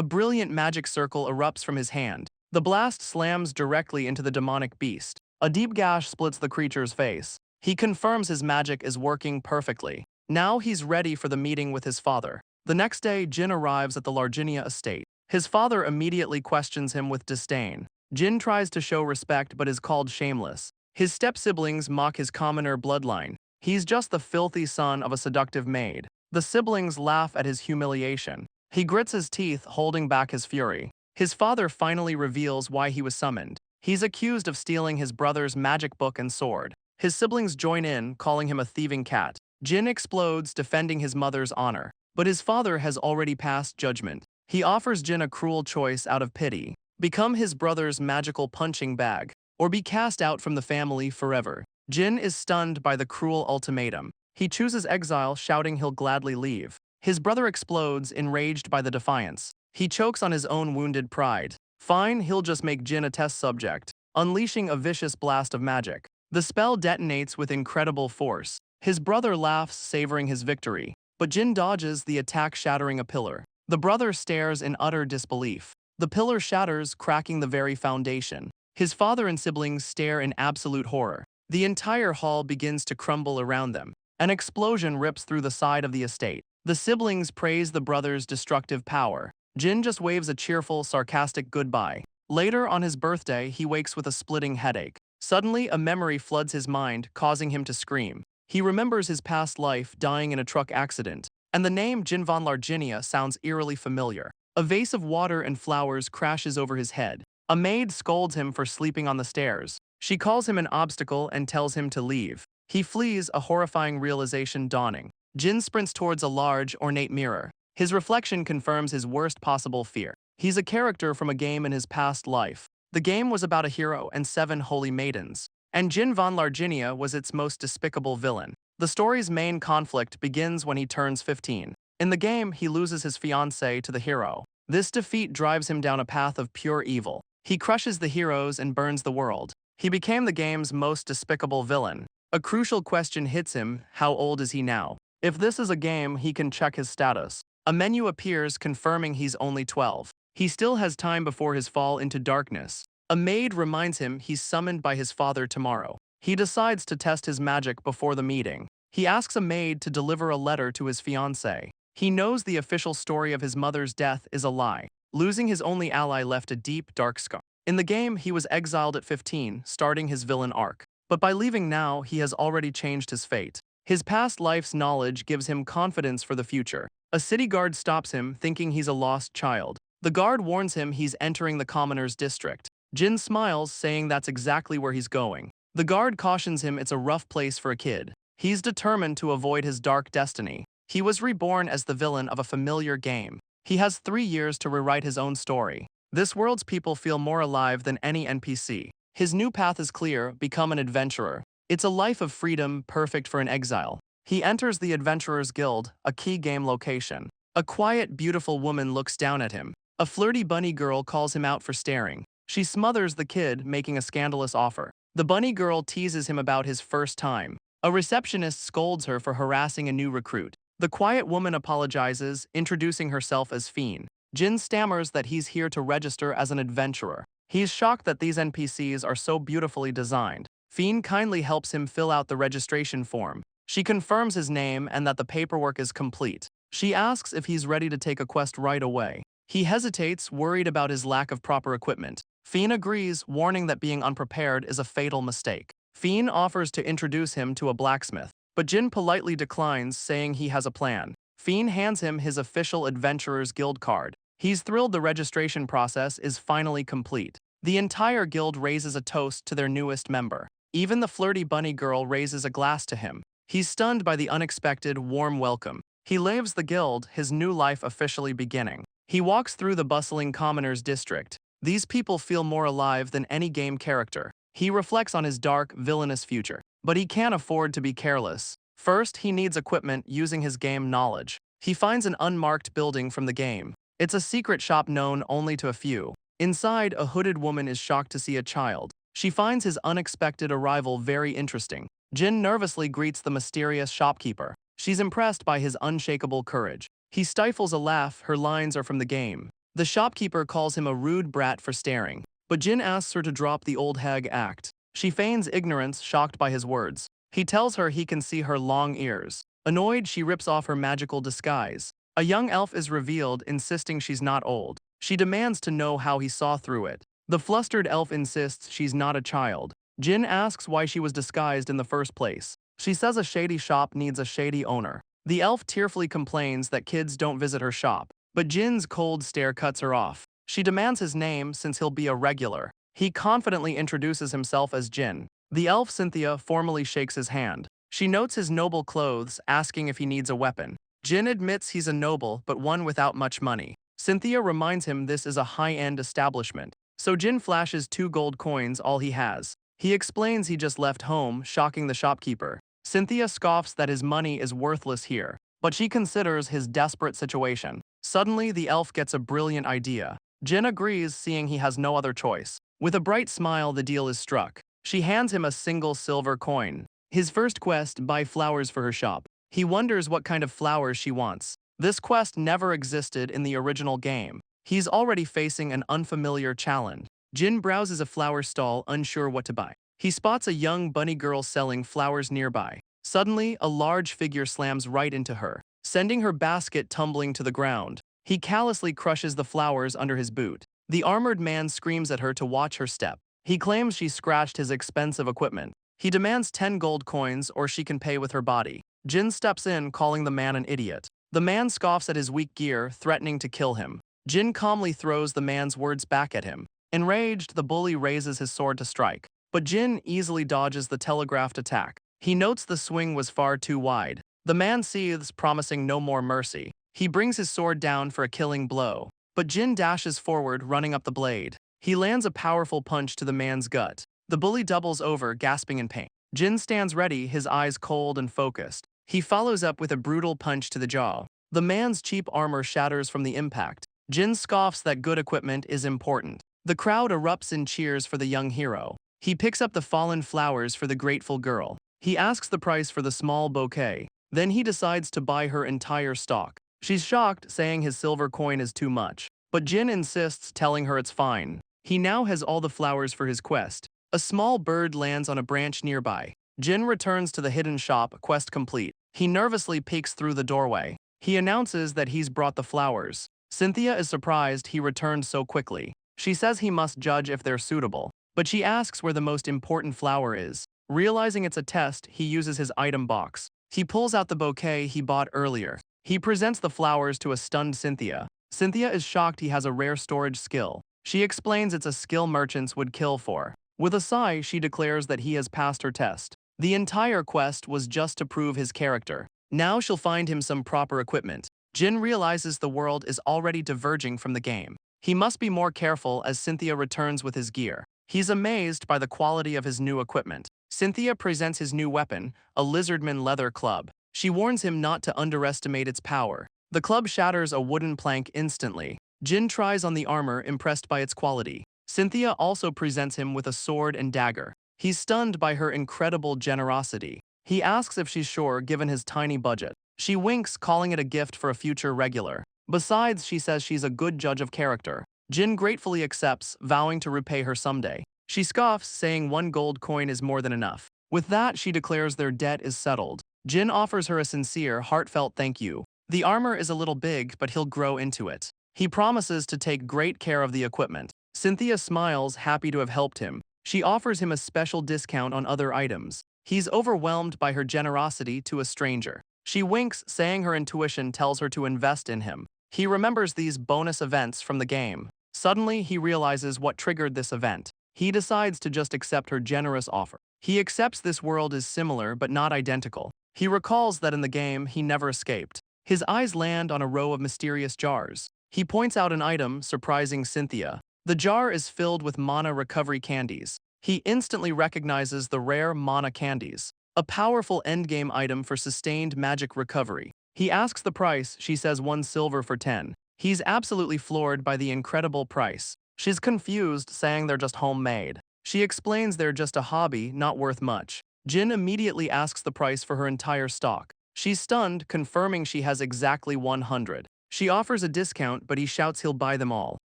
A brilliant magic circle erupts from his hand. The blast slams directly into the demonic beast. A deep gash splits the creature's face. He confirms his magic is working perfectly. Now he's ready for the meeting with his father. The next day, Jin arrives at the Larginia estate. His father immediately questions him with disdain. Jin tries to show respect but is called shameless. His step-siblings mock his commoner bloodline. He's just the filthy son of a seductive maid. The siblings laugh at his humiliation. He grits his teeth, holding back his fury. His father finally reveals why he was summoned. He's accused of stealing his brother's magic book and sword. His siblings join in, calling him a thieving cat. Jin explodes, defending his mother's honor. But his father has already passed judgment. He offers Jin a cruel choice out of pity. Become his brother's magical punching bag, or be cast out from the family forever. Jin is stunned by the cruel ultimatum. He chooses exile, shouting he'll gladly leave. His brother explodes, enraged by the defiance. He chokes on his own wounded pride. Fine, he'll just make Jin a test subject, unleashing a vicious blast of magic. The spell detonates with incredible force. His brother laughs, savoring his victory. But Jin dodges the attack, shattering a pillar. The brother stares in utter disbelief. The pillar shatters, cracking the very foundation. His father and siblings stare in absolute horror. The entire hall begins to crumble around them. An explosion rips through the side of the estate. The siblings praise the brother's destructive power. Jin just waves a cheerful, sarcastic goodbye. Later on his birthday, he wakes with a splitting headache. Suddenly, a memory floods his mind, causing him to scream. He remembers his past life, dying in a truck accident, and the name Jin von Larginia sounds eerily familiar. A vase of water and flowers crashes over his head. A maid scolds him for sleeping on the stairs. She calls him an obstacle and tells him to leave. He flees, a horrifying realization dawning. Jin sprints towards a large, ornate mirror. His reflection confirms his worst possible fear. He's a character from a game in his past life. The game was about a hero and 7 holy maidens, and Jin von Larginia was its most despicable villain. The story's main conflict begins when he turns 15. In the game, he loses his fiancée to the hero. This defeat drives him down a path of pure evil. He crushes the heroes and burns the world. He became the game's most despicable villain. A crucial question hits him: how old is he now? If this is a game, he can check his status. A menu appears confirming he's only 12. He still has time before his fall into darkness. A maid reminds him he's summoned by his father tomorrow. He decides to test his magic before the meeting. He asks a maid to deliver a letter to his fiancée. He knows the official story of his mother's death is a lie. Losing his only ally left a deep, dark scar. In the game, he was exiled at 15, starting his villain arc. But by leaving now, he has already changed his fate. His past life's knowledge gives him confidence for the future. A city guard stops him, thinking he's a lost child. The guard warns him he's entering the commoner's district. Jin smiles, saying that's exactly where he's going. The guard cautions him it's a rough place for a kid. He's determined to avoid his dark destiny. He was reborn as the villain of a familiar game. He has 3 years to rewrite his own story. This world's people feel more alive than any NPC. His new path is clear: become an adventurer. It's a life of freedom, perfect for an exile. He enters the Adventurers Guild, a key game location. A quiet, beautiful woman looks down at him. A flirty bunny girl calls him out for staring. She smothers the kid, making a scandalous offer. The bunny girl teases him about his first time. A receptionist scolds her for harassing a new recruit. The quiet woman apologizes, introducing herself as Fiend. Jin stammers that he's here to register as an adventurer. He's shocked that these NPCs are so beautifully designed. Fiend kindly helps him fill out the registration form. She confirms his name and that the paperwork is complete. She asks if he's ready to take a quest right away. He hesitates, worried about his lack of proper equipment. Fiend agrees, warning that being unprepared is a fatal mistake. Fiend offers to introduce him to a blacksmith, but Jin politely declines, saying he has a plan. Fiend hands him his official Adventurers Guild card. He's thrilled the registration process is finally complete. The entire guild raises a toast to their newest member. Even the flirty bunny girl raises a glass to him. He's stunned by the unexpected, warm welcome. He leaves the guild, his new life officially beginning. He walks through the bustling commoners' district. These people feel more alive than any game character. He reflects on his dark, villainous future. But he can't afford to be careless. First, he needs equipment using his game knowledge. He finds an unmarked building from the game. It's a secret shop known only to a few. Inside, a hooded woman is shocked to see a child. She finds his unexpected arrival very interesting. Jin nervously greets the mysterious shopkeeper. She's impressed by his unshakable courage. He stifles a laugh, her lines are from the game. The shopkeeper calls him a rude brat for staring, but Jin asks her to drop the old hag act. She feigns ignorance, shocked by his words. He tells her he can see her long ears. Annoyed, she rips off her magical disguise. A young elf is revealed, insisting she's not old. She demands to know how he saw through it. The flustered elf insists she's not a child. Jin asks why she was disguised in the first place. She says a shady shop needs a shady owner. The elf tearfully complains that kids don't visit her shop, but Jin's cold stare cuts her off. She demands his name since he'll be a regular. He confidently introduces himself as Jin. The elf Cynthia formally shakes his hand. She notes his noble clothes, asking if he needs a weapon. Jin admits he's a noble, but one without much money. Cynthia reminds him this is a high-end establishment. So Jin flashes 2 gold coins, all he has. He explains he just left home, shocking the shopkeeper. Cynthia scoffs that his money is worthless here, but she considers his desperate situation. Suddenly, the elf gets a brilliant idea. Jin agrees, seeing he has no other choice. With a bright smile, the deal is struck. She hands him a single silver coin. His first quest, buy flowers for her shop. He wonders what kind of flowers she wants. This quest never existed in the original game. He's already facing an unfamiliar challenge. Jin browses a flower stall, unsure what to buy. He spots a young bunny girl selling flowers nearby. Suddenly, a large figure slams right into her, sending her basket tumbling to the ground. He callously crushes the flowers under his boot. The armored man screams at her to watch her step. He claims she scratched his expensive equipment. He demands 10 gold coins or she can pay with her body. Jin steps in, calling the man an idiot. The man scoffs at his weak gear, threatening to kill him. Jin calmly throws the man's words back at him. Enraged, the bully raises his sword to strike, but Jin easily dodges the telegraphed attack. He notes the swing was far too wide. The man seethes, promising no more mercy. He brings his sword down for a killing blow, but Jin dashes forward, running up the blade. He lands a powerful punch to the man's gut. The bully doubles over, gasping in pain. Jin stands ready, his eyes cold and focused. He follows up with a brutal punch to the jaw. The man's cheap armor shatters from the impact. Jin scoffs that good equipment is important. The crowd erupts in cheers for the young hero. He picks up the fallen flowers for the grateful girl. He asks the price for the small bouquet. Then he decides to buy her entire stock. She's shocked, saying his silver coin is too much. But Jin insists, telling her it's fine. He now has all the flowers for his quest. A small bird lands on a branch nearby. Jin returns to the hidden shop, quest complete. He nervously peeks through the doorway. He announces that he's brought the flowers. Cynthia is surprised he returned so quickly. She says he must judge if they're suitable, but she asks where the most important flower is. Realizing it's a test, he uses his item box. He pulls out the bouquet he bought earlier. He presents the flowers to a stunned Cynthia. Cynthia is shocked he has a rare storage skill. She explains it's a skill merchants would kill for. With a sigh, she declares that he has passed her test. The entire quest was just to prove his character. Now she'll find him some proper equipment. Jin realizes the world is already diverging from the game. He must be more careful as Cynthia returns with his gear. He's amazed by the quality of his new equipment. Cynthia presents his new weapon, a lizardman leather club. She warns him not to underestimate its power. The club shatters a wooden plank instantly. Jin tries on the armor, impressed by its quality. Cynthia also presents him with a sword and dagger. He's stunned by her incredible generosity. He asks if she's sure, given his tiny budget. She winks, calling it a gift for a future regular. Besides, she says she's a good judge of character. Jin gratefully accepts, vowing to repay her someday. She scoffs, saying 1 gold coin is more than enough. With that, she declares their debt is settled. Jin offers her a sincere, heartfelt thank you. The armor is a little big, but he'll grow into it. He promises to take great care of the equipment. Cynthia smiles, happy to have helped him. She offers him a special discount on other items. He's overwhelmed by her generosity to a stranger. She winks, saying her intuition tells her to invest in him. He remembers these bonus events from the game. Suddenly, he realizes what triggered this event. He decides to just accept her generous offer. He accepts this world is similar but not identical. He recalls that in the game, he never escaped. His eyes land on a row of mysterious jars. He points out an item, surprising Cynthia. The jar is filled with mana recovery candies. He instantly recognizes the rare mana candies, a powerful endgame item for sustained magic recovery. He asks the price, she says 1 silver for 10. He's absolutely floored by the incredible price. She's confused, saying they're just homemade. She explains they're just a hobby, not worth much. Jin immediately asks the price for her entire stock. She's stunned, confirming she has exactly 100. She offers a discount, but he shouts he'll buy them all.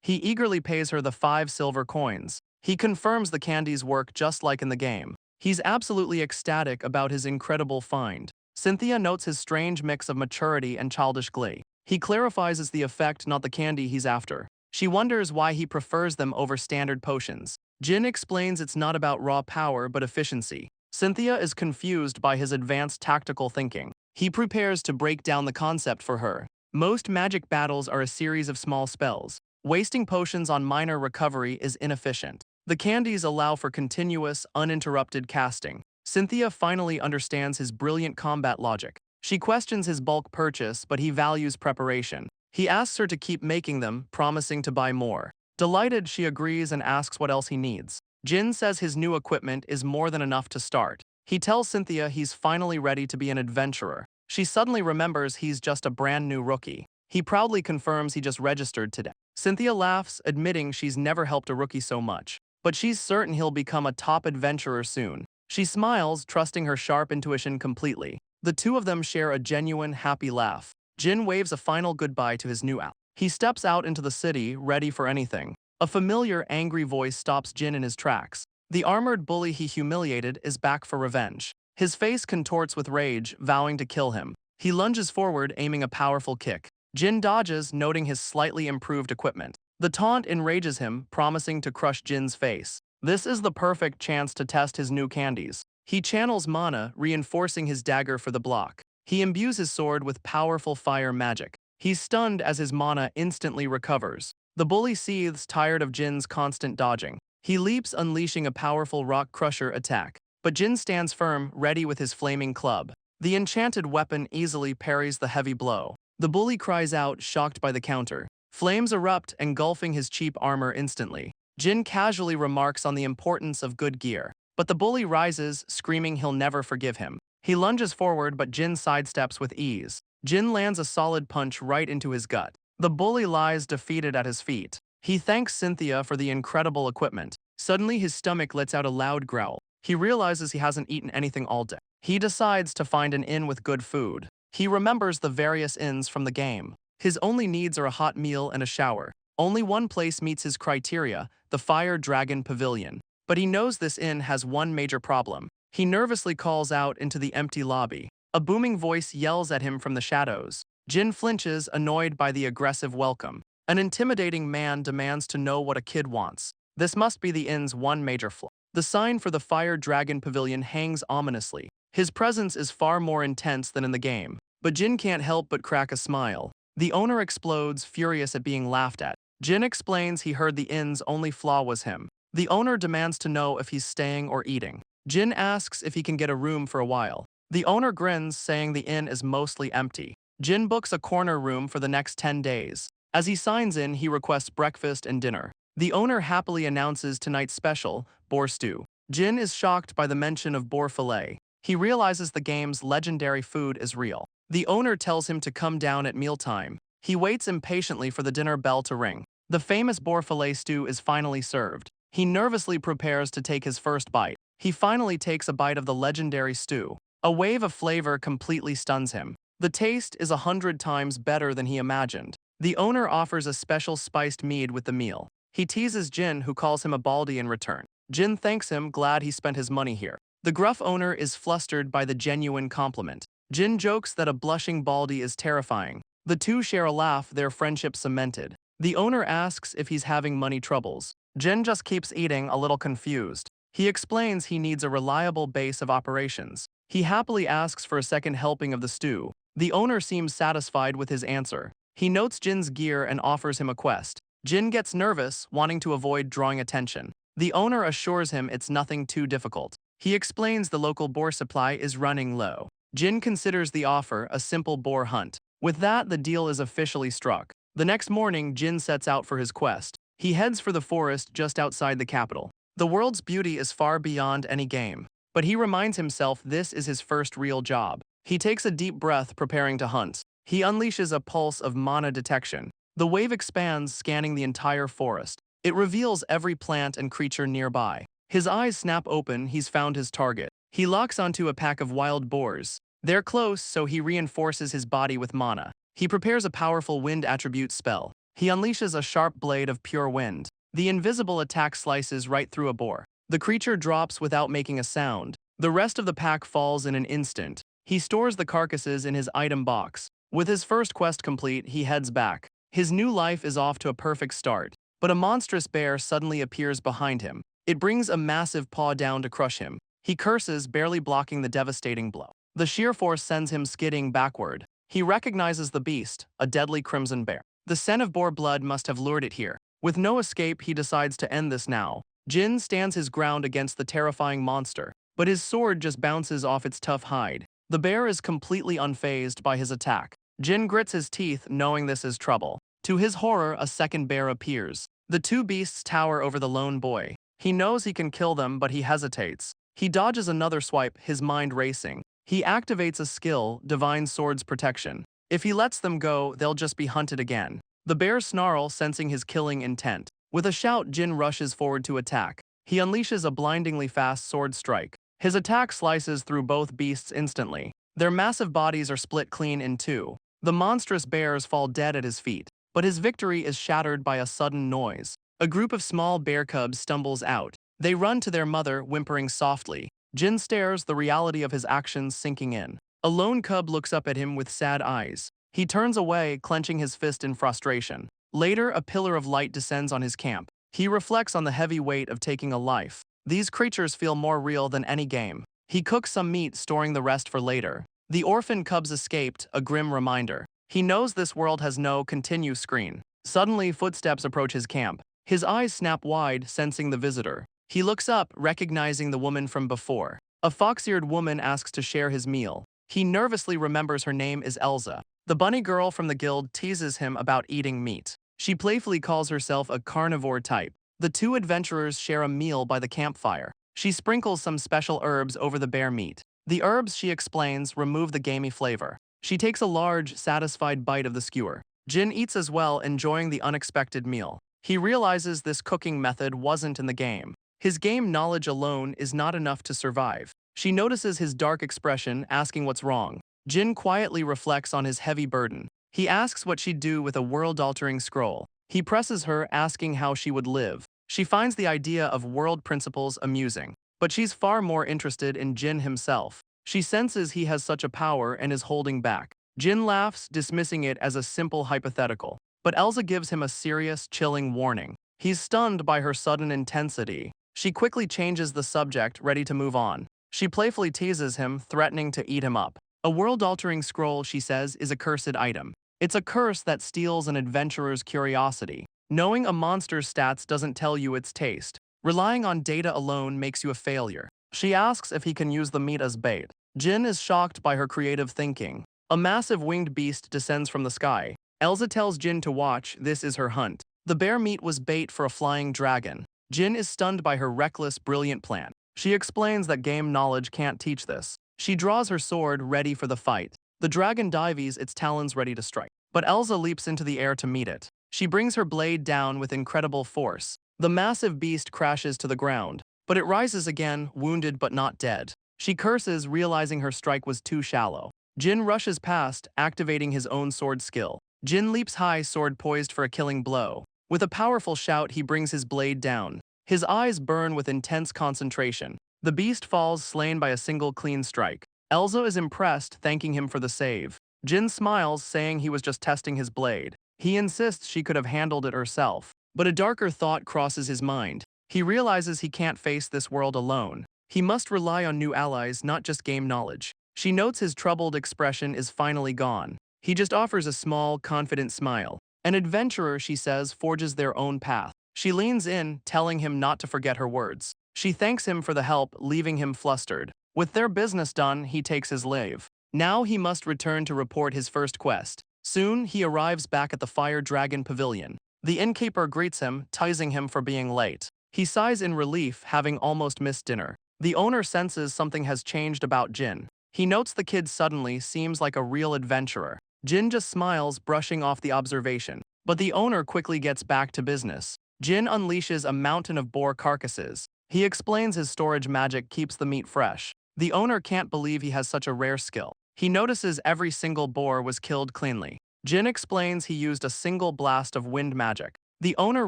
He eagerly pays her the 5 silver coins. He confirms the candies work just like in the game. He's absolutely ecstatic about his incredible find. Cynthia notes his strange mix of maturity and childish glee. He clarifies it's the effect, not the candy he's after. She wonders why he prefers them over standard potions. Jin explains it's not about raw power but efficiency. Cynthia is confused by his advanced tactical thinking. He prepares to break down the concept for her. Most magic battles are a series of small spells. Wasting potions on minor recovery is inefficient. The candies allow for continuous, uninterrupted casting. Cynthia finally understands his brilliant combat logic. She questions his bulk purchase, but he values preparation. He asks her to keep making them, promising to buy more. Delighted, she agrees and asks what else he needs. Jin says his new equipment is more than enough to start. He tells Cynthia he's finally ready to be an adventurer. She suddenly remembers he's just a brand new rookie. He proudly confirms he just registered today. Cynthia laughs, admitting she's never helped a rookie so much. But she's certain he'll become a top adventurer soon. She smiles, trusting her sharp intuition completely. The two of them share a genuine, happy laugh. Jin waves a final goodbye to his new ally. He steps out into the city, ready for anything. A familiar, angry voice stops Jin in his tracks. The armored bully he humiliated is back for revenge. His face contorts with rage, vowing to kill him. He lunges forward, aiming a powerful kick. Jin dodges, noting his slightly improved equipment. The taunt enrages him, promising to crush Jin's face. This is the perfect chance to test his new candies. He channels mana, reinforcing his dagger for the block. He imbues his sword with powerful fire magic. He's stunned as his mana instantly recovers. The bully seethes, tired of Jin's constant dodging. He leaps, unleashing a powerful rock crusher attack. But Jin stands firm, ready with his flaming club. The enchanted weapon easily parries the heavy blow. The bully cries out, shocked by the counter. Flames erupt, engulfing his cheap armor instantly. Jin casually remarks on the importance of good gear. But the bully rises, screaming he'll never forgive him. He lunges forward, but Jin sidesteps with ease. Jin lands a solid punch right into his gut. The bully lies defeated at his feet. He thanks Cynthia for the incredible equipment. Suddenly his stomach lets out a loud growl. He realizes he hasn't eaten anything all day. He decides to find an inn with good food. He remembers the various inns from the game. His only needs are a hot meal and a shower. Only one place meets his criteria, the Fire Dragon Pavilion. But he knows this inn has one major problem. He nervously calls out into the empty lobby. A booming voice yells at him from the shadows. Jin flinches, annoyed by the aggressive welcome. An intimidating man demands to know what a kid wants. This must be the inn's one major flaw. The sign for the Fire Dragon Pavilion hangs ominously. His presence is far more intense than in the game. But Jin can't help but crack a smile. The owner explodes, furious at being laughed at. Jin explains he heard the inn's only flaw was him. The owner demands to know if he's staying or eating. Jin asks if he can get a room for a while. The owner grins, saying the inn is mostly empty. Jin books a corner room for the next 10 days. As he signs in, he requests breakfast and dinner. The owner happily announces tonight's special, boar stew. Jin is shocked by the mention of boar fillet. He realizes the game's legendary food is real. The owner tells him to come down at mealtime. He waits impatiently for the dinner bell to ring. The famous boar fillet stew is finally served. He nervously prepares to take his first bite. He finally takes a bite of the legendary stew. A wave of flavor completely stuns him. The taste is 100 times better than he imagined. The owner offers a special spiced mead with the meal. He teases Jin, who calls him a baldy in return. Jin thanks him, glad he spent his money here. The gruff owner is flustered by the genuine compliment. Jin jokes that a blushing baldy is terrifying. The two share a laugh, their friendship cemented. The owner asks if he's having money troubles. Jin just keeps eating, a little confused. He explains he needs a reliable base of operations. He happily asks for a second helping of the stew. The owner seems satisfied with his answer. He notes Jin's gear and offers him a quest. Jin gets nervous, wanting to avoid drawing attention. The owner assures him it's nothing too difficult. He explains the local boar supply is running low. Jin considers the offer a simple boar hunt. With that, the deal is officially struck. The next morning, Jin sets out for his quest. He heads for the forest just outside the capital. The world's beauty is far beyond any game. But he reminds himself this is his first real job. He takes a deep breath, preparing to hunt. He unleashes a pulse of mana detection. The wave expands, scanning the entire forest. It reveals every plant and creature nearby. His eyes snap open, he's found his target. He locks onto a pack of wild boars. They're close, so he reinforces his body with mana. He prepares a powerful wind attribute spell. He unleashes a sharp blade of pure wind. The invisible attack slices right through a boar. The creature drops without making a sound. The rest of the pack falls in an instant. He stores the carcasses in his item box. With his first quest complete, he heads back. His new life is off to a perfect start. But a monstrous bear suddenly appears behind him. It brings a massive paw down to crush him. He curses, barely blocking the devastating blow. The sheer force sends him skidding backward. He recognizes the beast, a deadly crimson bear. The scent of boar blood must have lured it here. With no escape, he decides to end this now. Jin stands his ground against the terrifying monster, but his sword just bounces off its tough hide. The bear is completely unfazed by his attack. Jin grits his teeth, knowing this is trouble. To his horror, a second bear appears. The two beasts tower over the lone boy. He knows he can kill them, but he hesitates. He dodges another swipe, his mind racing. He activates a skill, Divine Sword's Protection. If he lets them go, they'll just be hunted again. The bears snarl, sensing his killing intent. With a shout, Jin rushes forward to attack. He unleashes a blindingly fast sword strike. His attack slices through both beasts instantly. Their massive bodies are split clean in two. The monstrous bears fall dead at his feet, but his victory is shattered by a sudden noise. A group of small bear cubs stumbles out. They run to their mother, whimpering softly. Jin stares, the reality of his actions sinking in. A lone cub looks up at him with sad eyes. He turns away, clenching his fist in frustration. Later, a pillar of light descends on his camp. He reflects on the heavy weight of taking a life. These creatures feel more real than any game. He cooks some meat, storing the rest for later. The orphan cubs escaped, a grim reminder. He knows this world has no continue screen. Suddenly, footsteps approach his camp. His eyes snap wide, sensing the visitor. He looks up, recognizing the woman from before. A fox-eared woman asks to share his meal. He nervously remembers her name is Elsa. The bunny girl from the guild teases him about eating meat. She playfully calls herself a carnivore type. The two adventurers share a meal by the campfire. She sprinkles some special herbs over the bear meat. The herbs, she explains, remove the gamey flavor. She takes a large, satisfied bite of the skewer. Jin eats as well, enjoying the unexpected meal. He realizes this cooking method wasn't in the game. His game knowledge alone is not enough to survive. She notices his dark expression, asking what's wrong. Jin quietly reflects on his heavy burden. He asks what she'd do with a world-altering scroll. He presses her, asking how she would live. She finds the idea of world principles amusing, but she's far more interested in Jin himself. She senses he has such a power and is holding back. Jin laughs, dismissing it as a simple hypothetical. But Elsa gives him a serious, chilling warning. He's stunned by her sudden intensity. She quickly changes the subject, ready to move on. She playfully teases him, threatening to eat him up. A world-altering scroll, she says, is a cursed item. It's a curse that steals an adventurer's curiosity. Knowing a monster's stats doesn't tell you its taste. Relying on data alone makes you a failure. She asks if he can use the meat as bait. Jin is shocked by her creative thinking. A massive winged beast descends from the sky. Elsa tells Jin to watch, this is her hunt. The bear meat was bait for a flying dragon. Jin is stunned by her reckless, brilliant plan. She explains that game knowledge can't teach this. She draws her sword, ready for the fight. The dragon dives, its talons ready to strike. But Elsa leaps into the air to meet it. She brings her blade down with incredible force. The massive beast crashes to the ground, but it rises again, wounded but not dead. She curses, realizing her strike was too shallow. Jin rushes past, activating his own sword skill. Jin leaps high, sword poised for a killing blow. With a powerful shout, he brings his blade down. His eyes burn with intense concentration. The beast falls, slain by a single clean strike. Elsa is impressed, thanking him for the save. Jin smiles, saying he was just testing his blade. He insists she could have handled it herself. But a darker thought crosses his mind. He realizes he can't face this world alone. He must rely on new allies, not just game knowledge. She notes his troubled expression is finally gone. He just offers a small, confident smile. An adventurer, she says, forges their own path. She leans in, telling him not to forget her words. She thanks him for the help, leaving him flustered. With their business done, he takes his leave. Now he must return to report his first quest. Soon, he arrives back at the Fire Dragon Pavilion. The innkeeper greets him, teasing him for being late. He sighs in relief, having almost missed dinner. The owner senses something has changed about Jin. He notes the kid suddenly seems like a real adventurer. Jin just smiles, brushing off the observation. But the owner quickly gets back to business. Jin unleashes a mountain of boar carcasses. He explains his storage magic keeps the meat fresh. The owner can't believe he has such a rare skill. He notices every single boar was killed cleanly. Jin explains he used a single blast of wind magic. The owner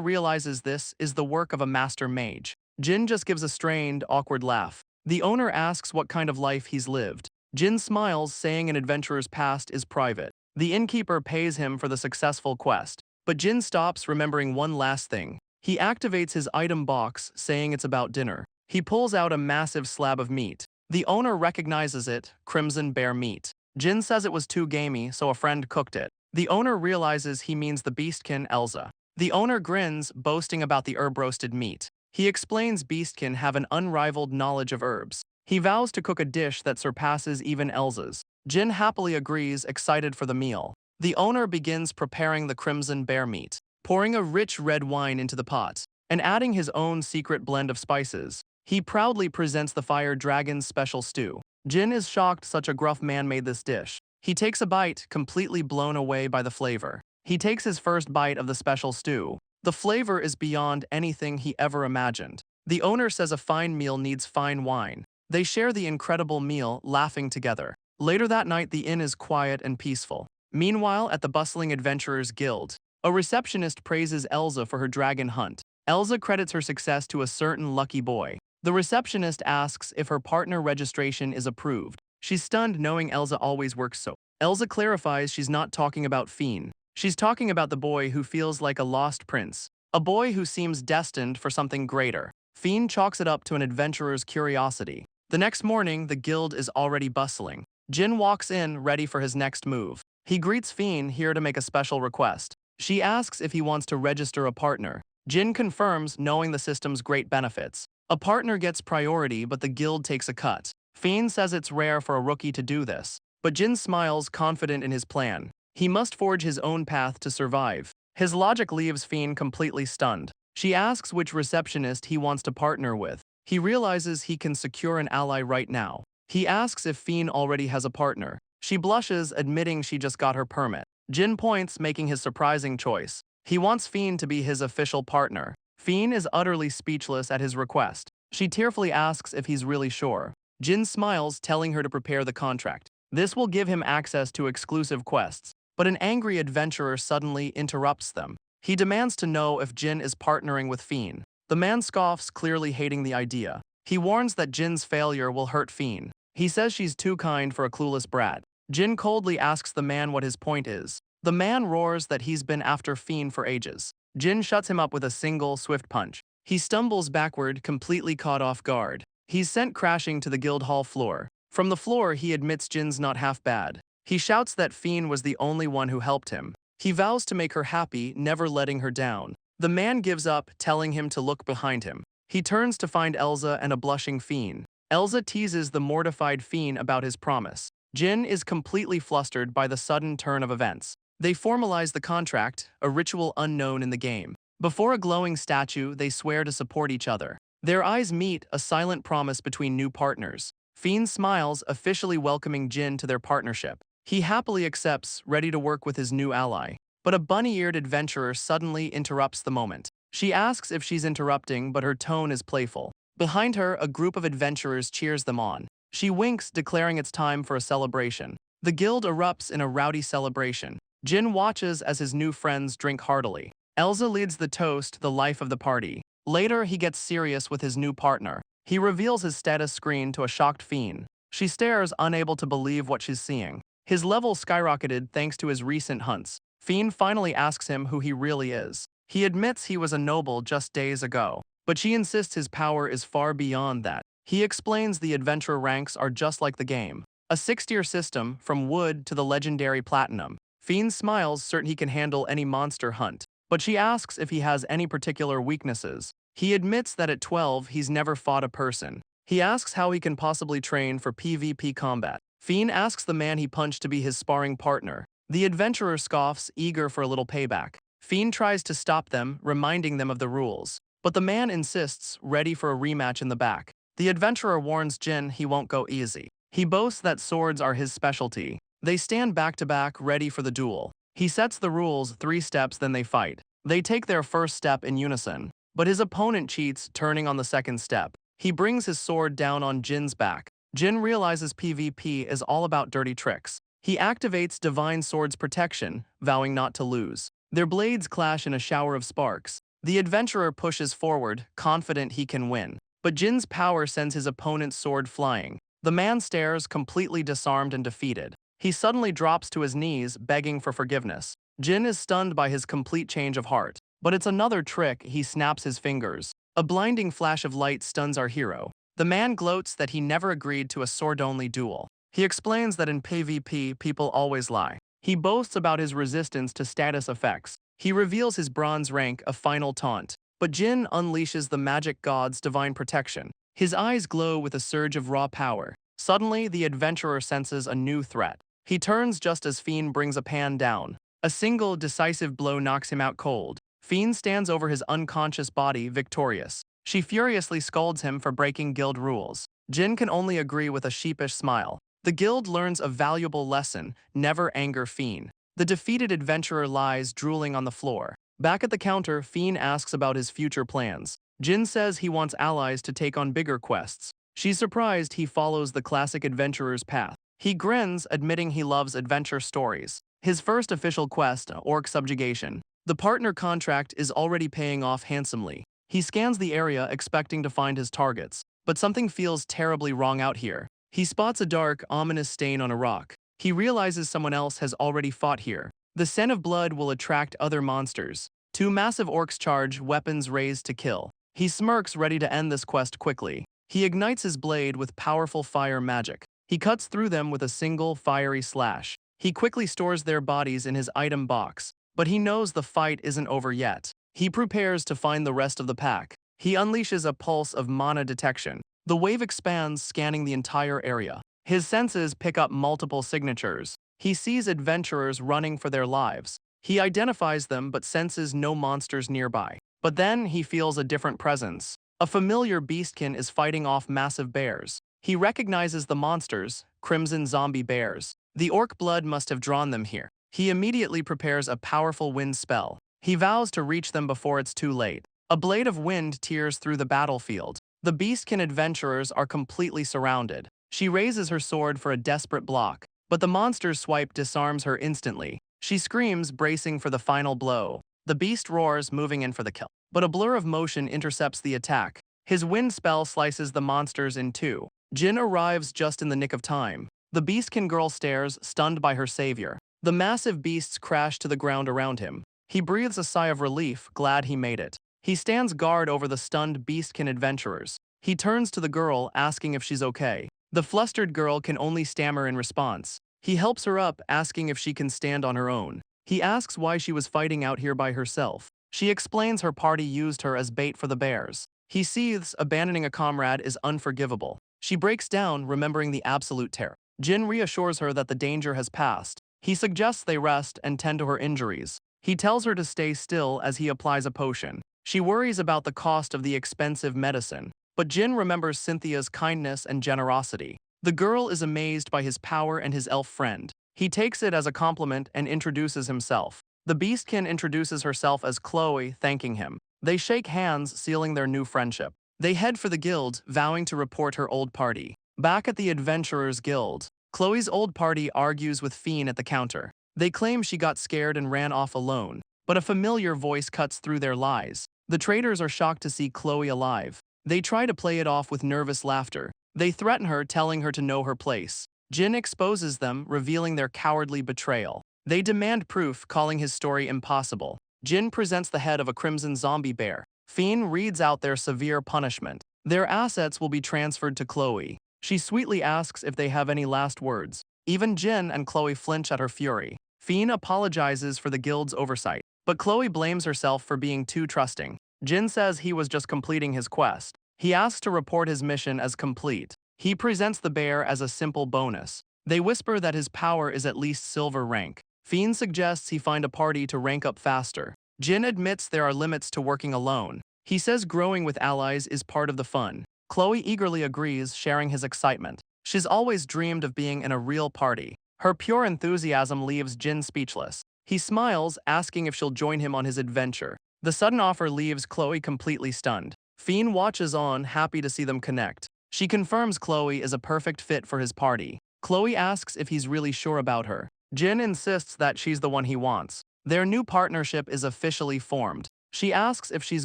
realizes this is the work of a master mage. Jin just gives a strained, awkward laugh. The owner asks what kind of life he's lived. Jin smiles, saying an adventurer's past is private. The innkeeper pays him for the successful quest. But Jin stops, remembering one last thing. He activates his item box, saying it's about dinner. He pulls out a massive slab of meat. The owner recognizes it, crimson bear meat. Jin says it was too gamey, so a friend cooked it. The owner realizes he means the beastkin Elsa. The owner grins, boasting about the herb-roasted meat. He explains beastkin have an unrivaled knowledge of herbs. He vows to cook a dish that surpasses even Elsa's. Jin happily agrees, excited for the meal. The owner begins preparing the crimson bear meat, pouring a rich red wine into the pot, and adding his own secret blend of spices. He proudly presents the fire dragon's special stew. Jin is shocked such a gruff man made this dish. He takes a bite, completely blown away by the flavor. He takes his first bite of the special stew. The flavor is beyond anything he ever imagined. The owner says a fine meal needs fine wine. They share the incredible meal, laughing together. Later that night, the inn is quiet and peaceful. Meanwhile, at the bustling Adventurers Guild, a receptionist praises Elsa for her dragon hunt. Elsa credits her success to a certain lucky boy. The receptionist asks if her partner registration is approved. She's stunned knowing Elsa always works so. Elsa clarifies she's not talking about Fiend. She's talking about the boy who feels like a lost prince. A boy who seems destined for something greater. Fiend chalks it up to an adventurer's curiosity. The next morning, the guild is already bustling. Jin walks in, ready for his next move. He greets Fiend, here to make a special request. She asks if he wants to register a partner. Jin confirms, knowing the system's great benefits. A partner gets priority, but the guild takes a cut. Fiend says it's rare for a rookie to do this, but Jin smiles, confident in his plan. He must forge his own path to survive. His logic leaves Fiend completely stunned. She asks which receptionist he wants to partner with. He realizes he can secure an ally right now. He asks if Fiend already has a partner. She blushes, admitting she just got her permit. Jin points, making his surprising choice. He wants Fiend to be his official partner. Fiend is utterly speechless at his request. She tearfully asks if he's really sure. Jin smiles, telling her to prepare the contract. This will give him access to exclusive quests. But an angry adventurer suddenly interrupts them. He demands to know if Jin is partnering with Fiend. The man scoffs, clearly hating the idea. He warns that Jin's failure will hurt Fiend. He says she's too kind for a clueless brat. Jin coldly asks the man what his point is. The man roars that he's been after Fiend for ages. Jin shuts him up with a single, swift punch. He stumbles backward, completely caught off guard. He's sent crashing to the guild hall floor. From the floor, he admits Jin's not half bad. He shouts that Fiend was the only one who helped him. He vows to make her happy, never letting her down. The man gives up, telling him to look behind him. He turns to find Elsa and a blushing Fiend. Elsa teases the mortified Fiend about his promise. Jin is completely flustered by the sudden turn of events. They formalize the contract, a ritual unknown in the game. Before a glowing statue, they swear to support each other. Their eyes meet, a silent promise between new partners. Fiend smiles, officially welcoming Jin to their partnership. He happily accepts, ready to work with his new ally. But a bunny-eared adventurer suddenly interrupts the moment. She asks if she's interrupting, but her tone is playful. Behind her, a group of adventurers cheers them on. She winks, declaring it's time for a celebration. The guild erupts in a rowdy celebration. Jin watches as his new friends drink heartily. Elsa leads the toast, the life of the party. Later, he gets serious with his new partner. He reveals his status screen to a shocked Fiend. She stares, unable to believe what she's seeing. His level skyrocketed thanks to his recent hunts. Fiend finally asks him who he really is. He admits he was a noble just days ago, but she insists his power is far beyond that. He explains the adventurer ranks are just like the game. A 6-tier system, from wood to the legendary platinum. Fiend smiles, certain he can handle any monster hunt. But she asks if he has any particular weaknesses. He admits that at 12 he's never fought a person. He asks how he can possibly train for PvP combat. Fiend asks the man he punched to be his sparring partner. The adventurer scoffs, eager for a little payback. Fiend tries to stop them, reminding them of the rules. But the man insists, ready for a rematch in the back. The adventurer warns Jin he won't go easy. He boasts that swords are his specialty. They stand back to back, ready for the duel. He sets the rules, 3 steps, then they fight. They take their first step in unison. But his opponent cheats, turning on the second step. He brings his sword down on Jin's back. Jin realizes PvP is all about dirty tricks. He activates Divine Sword's protection, vowing not to lose. Their blades clash in a shower of sparks. The adventurer pushes forward, confident he can win. But Jin's power sends his opponent's sword flying. The man stares, completely disarmed and defeated. He suddenly drops to his knees, begging for forgiveness. Jin is stunned by his complete change of heart. But it's another trick, he snaps his fingers. A blinding flash of light stuns our hero. The man gloats that he never agreed to a sword-only duel. He explains that in PvP, people always lie. He boasts about his resistance to status effects. He reveals his bronze rank, a final taunt. But Jin unleashes the magic god's divine protection. His eyes glow with a surge of raw power. Suddenly, the adventurer senses a new threat. He turns just as Fiend brings a pan down. A single, decisive blow knocks him out cold. Fiend stands over his unconscious body, victorious. She furiously scolds him for breaking guild rules. Jin can only agree with a sheepish smile. The guild learns a valuable lesson: never anger Fiend. The defeated adventurer lies drooling on the floor. Back at the counter, Fiend asks about his future plans. Jin says he wants allies to take on bigger quests. She's surprised he follows the classic adventurer's path. He grins, admitting he loves adventure stories. His first official quest, Orc Subjugation. The partner contract is already paying off handsomely. He scans the area expecting to find his targets, but something feels terribly wrong out here. He spots a dark, ominous stain on a rock. He realizes someone else has already fought here. The scent of blood will attract other monsters. Two massive orcs charge, weapons raised to kill. He smirks, ready to end this quest quickly. He ignites his blade with powerful fire magic. He cuts through them with a single, fiery slash. He quickly stores their bodies in his item box, but he knows the fight isn't over yet. He prepares to find the rest of the pack. He unleashes a pulse of mana detection. The wave expands, scanning the entire area. His senses pick up multiple signatures. He sees adventurers running for their lives. He identifies them but senses no monsters nearby. But then he feels a different presence. A familiar beastkin is fighting off massive bears. He recognizes the monsters, crimson zombie bears. The orc blood must have drawn them here. He immediately prepares a powerful wind spell. He vows to reach them before it's too late. A blade of wind tears through the battlefield. The beastkin adventurers are completely surrounded. She raises her sword for a desperate block, but the monster's swipe disarms her instantly. She screams, bracing for the final blow. The beast roars, moving in for the kill. But a blur of motion intercepts the attack. His wind spell slices the monsters in two. Jin arrives just in the nick of time. The beastkin girl stares, stunned by her savior. The massive beasts crash to the ground around him. He breathes a sigh of relief, glad he made it. He stands guard over the stunned beastkin adventurers. He turns to the girl, asking if she's okay. The flustered girl can only stammer in response. He helps her up, asking if she can stand on her own. He asks why she was fighting out here by herself. She explains her party used her as bait for the bears. He seethes, abandoning a comrade is unforgivable. She breaks down, remembering the absolute terror. Jin reassures her that the danger has passed. He suggests they rest and tend to her injuries. He tells her to stay still as he applies a potion. She worries about the cost of the expensive medicine, but Jin remembers Cynthia's kindness and generosity. The girl is amazed by his power and his elf friend. He takes it as a compliment and introduces himself. The beastkin introduces herself as Khloe, thanking him. They shake hands, sealing their new friendship. They head for the guild, vowing to report her old party. Back at the Adventurers Guild, Khloe's old party argues with Fiend at the counter. They claim she got scared and ran off alone, but a familiar voice cuts through their lies. The traitors are shocked to see Khloe alive. They try to play it off with nervous laughter. They threaten her, telling her to know her place. Jin exposes them, revealing their cowardly betrayal. They demand proof, calling his story impossible. Jin presents the head of a crimson zombie bear. Fiend reads out their severe punishment. Their assets will be transferred to Khloe. She sweetly asks if they have any last words. Even Jin and Khloe flinch at her fury. Fiend apologizes for the guild's oversight, but Khloe blames herself for being too trusting. Jin says he was just completing his quest. He asks to report his mission as complete. He presents the bear as a simple bonus. They whisper that his power is at least silver rank. Fiend suggests he find a party to rank up faster. Jin admits there are limits to working alone. He says growing with allies is part of the fun. Khloe eagerly agrees, sharing his excitement. She's always dreamed of being in a real party. Her pure enthusiasm leaves Jin speechless. He smiles, asking if she'll join him on his adventure. The sudden offer leaves Khloe completely stunned. Fiend watches on, happy to see them connect. She confirms Khloe is a perfect fit for his party. Khloe asks if he's really sure about her. Jin insists that she's the one he wants. Their new partnership is officially formed. She asks if she's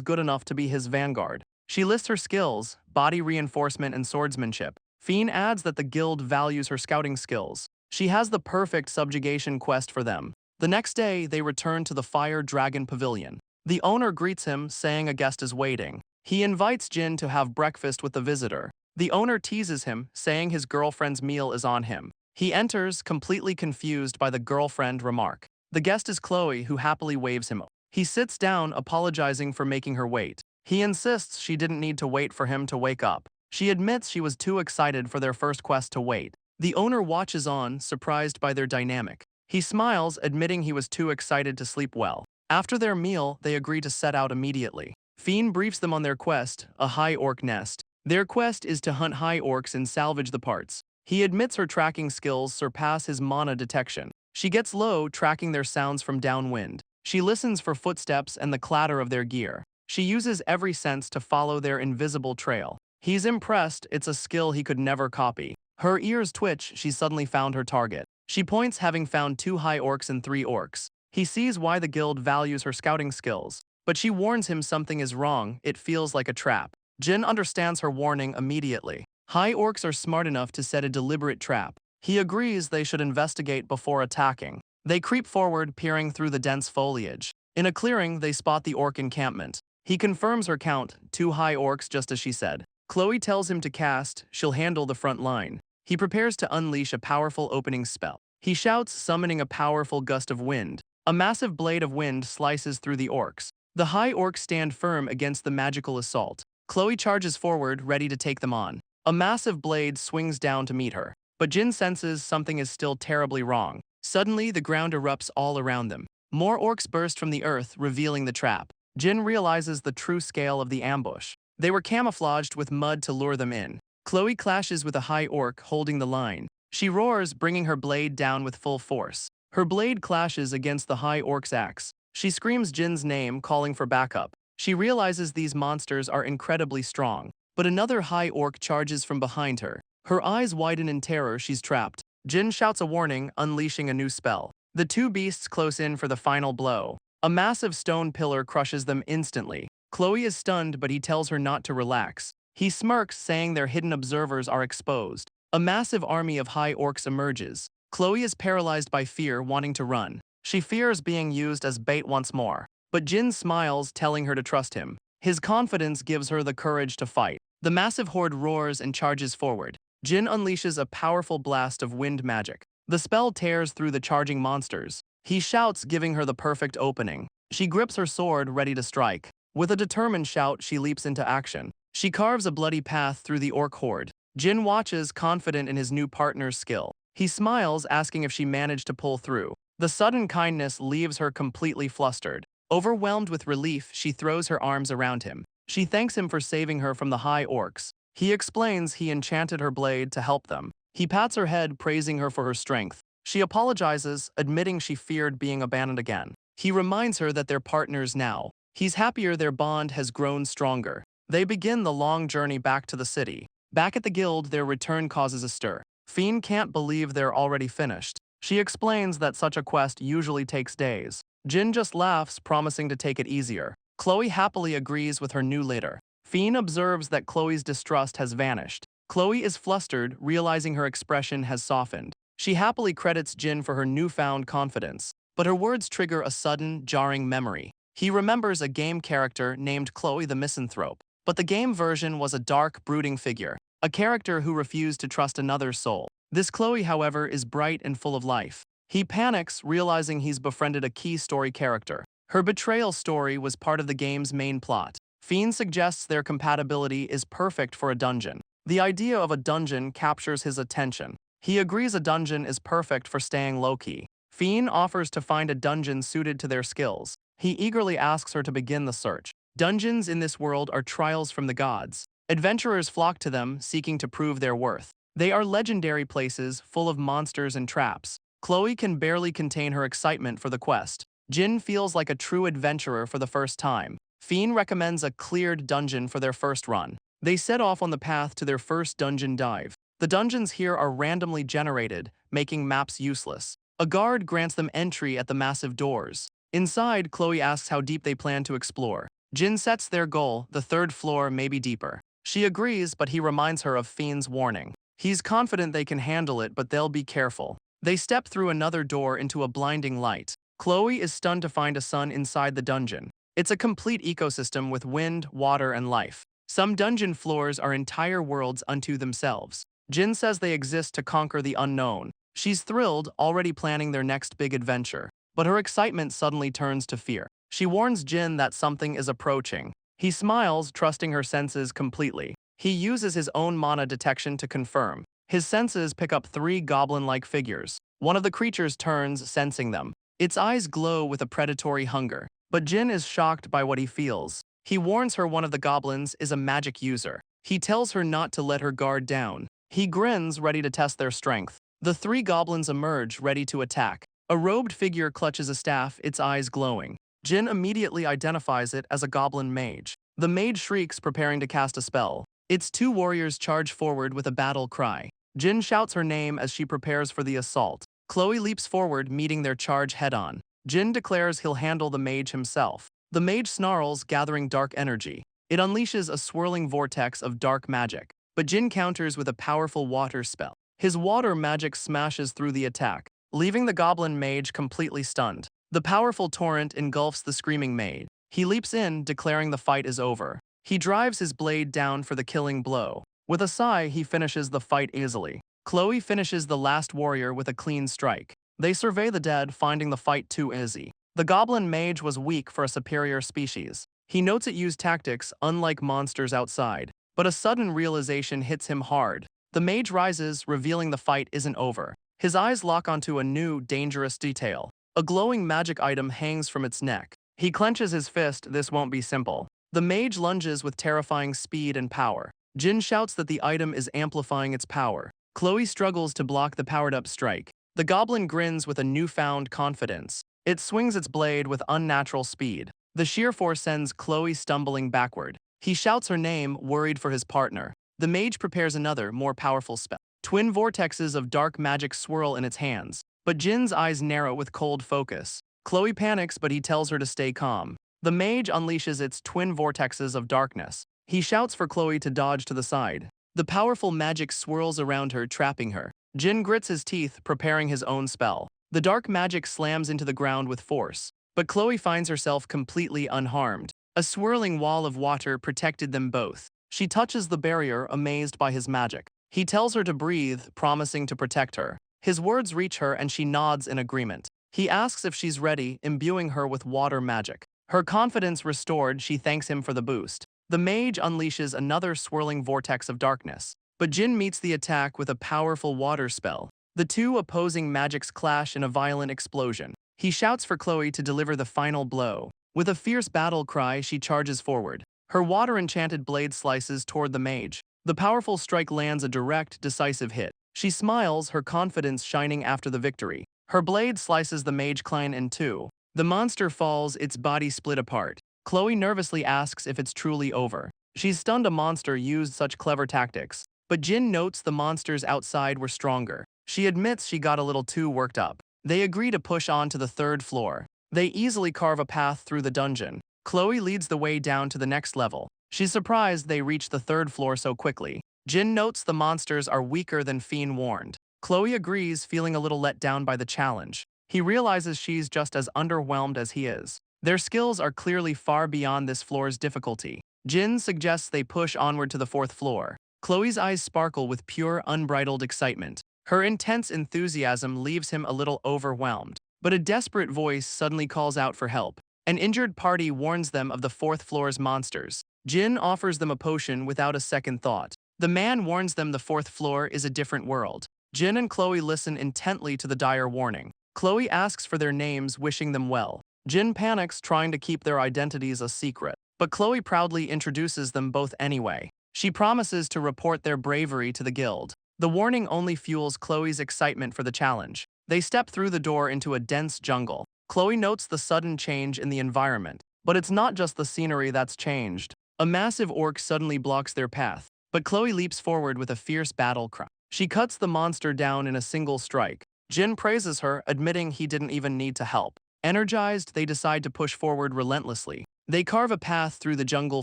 good enough to be his vanguard. She lists her skills, body reinforcement and swordsmanship. Fiend adds that the guild values her scouting skills. She has the perfect subjugation quest for them. The next day, they return to the Fire Dragon Pavilion. The owner greets him, saying a guest is waiting. He invites Jin to have breakfast with the visitor. The owner teases him, saying his girlfriend's meal is on him. He enters, completely confused by the girlfriend remark. The guest is Khloe, who happily waves him. He sits down, apologizing for making her wait. He insists she didn't need to wait for him to wake up. She admits she was too excited for their first quest to wait. The owner watches on, surprised by their dynamic. He smiles, admitting he was too excited to sleep well. After their meal, they agree to set out immediately. Fiend briefs them on their quest, a high orc nest. Their quest is to hunt high orcs and salvage the parts. He admits her tracking skills surpass his mana detection. She gets low, tracking their sounds from downwind. She listens for footsteps and the clatter of their gear. She uses every sense to follow their invisible trail. He's impressed, it's a skill he could never copy. Her ears twitch, she suddenly found her target. She points, having found 2 high orcs and 3 orcs. He sees why the guild values her scouting skills. But she warns him something is wrong, it feels like a trap. Jin understands her warning immediately. High orcs are smart enough to set a deliberate trap. He agrees they should investigate before attacking. They creep forward, peering through the dense foliage. In a clearing, they spot the orc encampment. He confirms her count, 2 high orcs just as she said. Khloe tells him to cast, she'll handle the front line. He prepares to unleash a powerful opening spell. He shouts, summoning a powerful gust of wind. A massive blade of wind slices through the orcs. The high orcs stand firm against the magical assault. Khloe charges forward, ready to take them on. A massive blade swings down to meet her. But Jin senses something is still terribly wrong. Suddenly, the ground erupts all around them. More orcs burst from the earth, revealing the trap. Jin realizes the true scale of the ambush. They were camouflaged with mud to lure them in. Khloe clashes with a high orc, holding the line. She roars, bringing her blade down with full force. Her blade clashes against the high orc's axe. She screams Jin's name, calling for backup. She realizes these monsters are incredibly strong. But another high orc charges from behind her. Her eyes widen in terror, she's trapped. Jin shouts a warning, unleashing a new spell. The 2 beasts close in for the final blow. A massive stone pillar crushes them instantly. Khloe is stunned, but he tells her not to relax. He smirks, saying their hidden observers are exposed. A massive army of high orcs emerges. Khloe is paralyzed by fear, wanting to run. She fears being used as bait once more. But Jin smiles, telling her to trust him. His confidence gives her the courage to fight. The massive horde roars and charges forward. Jin unleashes a powerful blast of wind magic. The spell tears through the charging monsters. He shouts, giving her the perfect opening. She grips her sword, ready to strike. With a determined shout, she leaps into action. She carves a bloody path through the orc horde. Jin watches, confident in his new partner's skill. He smiles, asking if she managed to pull through. The sudden kindness leaves her completely flustered. Overwhelmed with relief, she throws her arms around him. She thanks him for saving her from the high orcs. He explains he enchanted her blade to help them. He pats her head, praising her for her strength. She apologizes, admitting she feared being abandoned again. He reminds her that they're partners now. He's happier their bond has grown stronger. They begin the long journey back to the city. Back at the guild, their return causes a stir. Fiend can't believe they're already finished. She explains that such a quest usually takes days. Jin just laughs, promising to take it easier. Khloe happily agrees with her new leader. Fiend observes that Khloe's distrust has vanished. Khloe is flustered, realizing her expression has softened. She happily credits Jin for her newfound confidence. But her words trigger a sudden, jarring memory. He remembers a game character named Khloe the Misanthrope. But the game version was a dark, brooding figure. A character who refused to trust another's soul. This Khloe, however, is bright and full of life. He panics, realizing he's befriended a key story character. Her betrayal story was part of the game's main plot. Fiend suggests their compatibility is perfect for a dungeon. The idea of a dungeon captures his attention. He agrees a dungeon is perfect for staying low-key. Fiend offers to find a dungeon suited to their skills. He eagerly asks her to begin the search. Dungeons in this world are trials from the gods. Adventurers flock to them, seeking to prove their worth. They are legendary places, full of monsters and traps. Khloe can barely contain her excitement for the quest. Jin feels like a true adventurer for the first time. Fiend recommends a cleared dungeon for their first run. They set off on the path to their first dungeon dive. The dungeons here are randomly generated, making maps useless. A guard grants them entry at the massive doors. Inside, Khloe asks how deep they plan to explore. Jin sets their goal, the third floor may be deeper. She agrees, but he reminds her of Fiend's warning. He's confident they can handle it, but they'll be careful. They step through another door into a blinding light. Khloe is stunned to find a sun inside the dungeon. It's a complete ecosystem with wind, water, and life. Some dungeon floors are entire worlds unto themselves. Jin says they exist to conquer the unknown. She's thrilled, already planning their next big adventure. But her excitement suddenly turns to fear. She warns Jin that something is approaching. He smiles, trusting her senses completely. He uses his own mana detection to confirm. His senses pick up 3 goblin-like figures. One of the creatures turns, sensing them. Its eyes glow with a predatory hunger. But Jin is shocked by what he feels. He warns her one of the goblins is a magic user. He tells her not to let her guard down. He grins, ready to test their strength. The 3 goblins emerge, ready to attack. A robed figure clutches a staff, its eyes glowing. Jin immediately identifies it as a goblin mage. The mage shrieks, preparing to cast a spell. Its 2 warriors charge forward with a battle cry. Jin shouts her name as she prepares for the assault. Khloe leaps forward, meeting their charge head-on. Jin declares he'll handle the mage himself. The mage snarls, gathering dark energy. It unleashes a swirling vortex of dark magic. But Jin counters with a powerful water spell. His water magic smashes through the attack, leaving the goblin mage completely stunned. The powerful torrent engulfs the screaming mage. He leaps in, declaring the fight is over. He drives his blade down for the killing blow. With a sigh, he finishes the fight easily. Khloe finishes the last warrior with a clean strike. They survey the dead, finding the fight too easy. The goblin mage was weak for a superior species. He notes it used tactics unlike monsters outside. But a sudden realization hits him hard. The mage rises, revealing the fight isn't over. His eyes lock onto a new, dangerous detail. A glowing magic item hangs from its neck. He clenches his fist, this won't be simple. The mage lunges with terrifying speed and power. Jin shouts that the item is amplifying its power. Khloe struggles to block the powered-up strike. The goblin grins with a newfound confidence. It swings its blade with unnatural speed. The sheer force sends Khloe stumbling backward. He shouts her name, worried for his partner. The mage prepares another, more powerful spell. Twin vortexes of dark magic swirl in its hands. But Jin's eyes narrow with cold focus. Khloe panics, but he tells her to stay calm. The mage unleashes its twin vortexes of darkness. He shouts for Khloe to dodge to the side. The powerful magic swirls around her, trapping her. Jin grits his teeth, preparing his own spell. The dark magic slams into the ground with force. But Khloe finds herself completely unharmed. A swirling wall of water protected them both. She touches the barrier, amazed by his magic. He tells her to breathe, promising to protect her. His words reach her and she nods in agreement. He asks if she's ready, imbuing her with water magic. Her confidence restored, she thanks him for the boost. The mage unleashes another swirling vortex of darkness. But Jin meets the attack with a powerful water spell. The 2 opposing magics clash in a violent explosion. He shouts for Khloe to deliver the final blow. With a fierce battle cry, she charges forward. Her water-enchanted blade slices toward the mage. The powerful strike lands a direct, decisive hit. She smiles, her confidence shining after the victory. Her blade slices the mage clan in 2. The monster falls, its body split apart. Khloe nervously asks if it's truly over. She's stunned a monster used such clever tactics. But Jin notes the monsters outside were stronger. She admits she got a little too worked up. They agree to push on to the 3rd floor. They easily carve a path through the dungeon. Khloe leads the way down to the next level. She's surprised they reach the 3rd floor so quickly. Jin notes the monsters are weaker than Fiend warned. Khloe agrees, feeling a little let down by the challenge. He realizes she's just as underwhelmed as he is. Their skills are clearly far beyond this floor's difficulty. Jin suggests they push onward to the 4th floor. Khloe's eyes sparkle with pure, unbridled excitement. Her intense enthusiasm leaves him a little overwhelmed. But a desperate voice suddenly calls out for help. An injured party warns them of the 4th floor's monsters. Jin offers them a potion without a second thought. The man warns them the 4th floor is a different world. Jin and Khloe listen intently to the dire warning. Khloe asks for their names, wishing them well. Jin panics, trying to keep their identities a secret. But Khloe proudly introduces them both anyway. She promises to report their bravery to the guild. The warning only fuels Khloe's excitement for the challenge. They step through the door into a dense jungle. Khloe notes the sudden change in the environment. But it's not just the scenery that's changed. A massive orc suddenly blocks their path. But Khloe leaps forward with a fierce battle cry. She cuts the monster down in a single strike. Jin praises her, admitting he didn't even need to help. Energized, they decide to push forward relentlessly. They carve a path through the jungle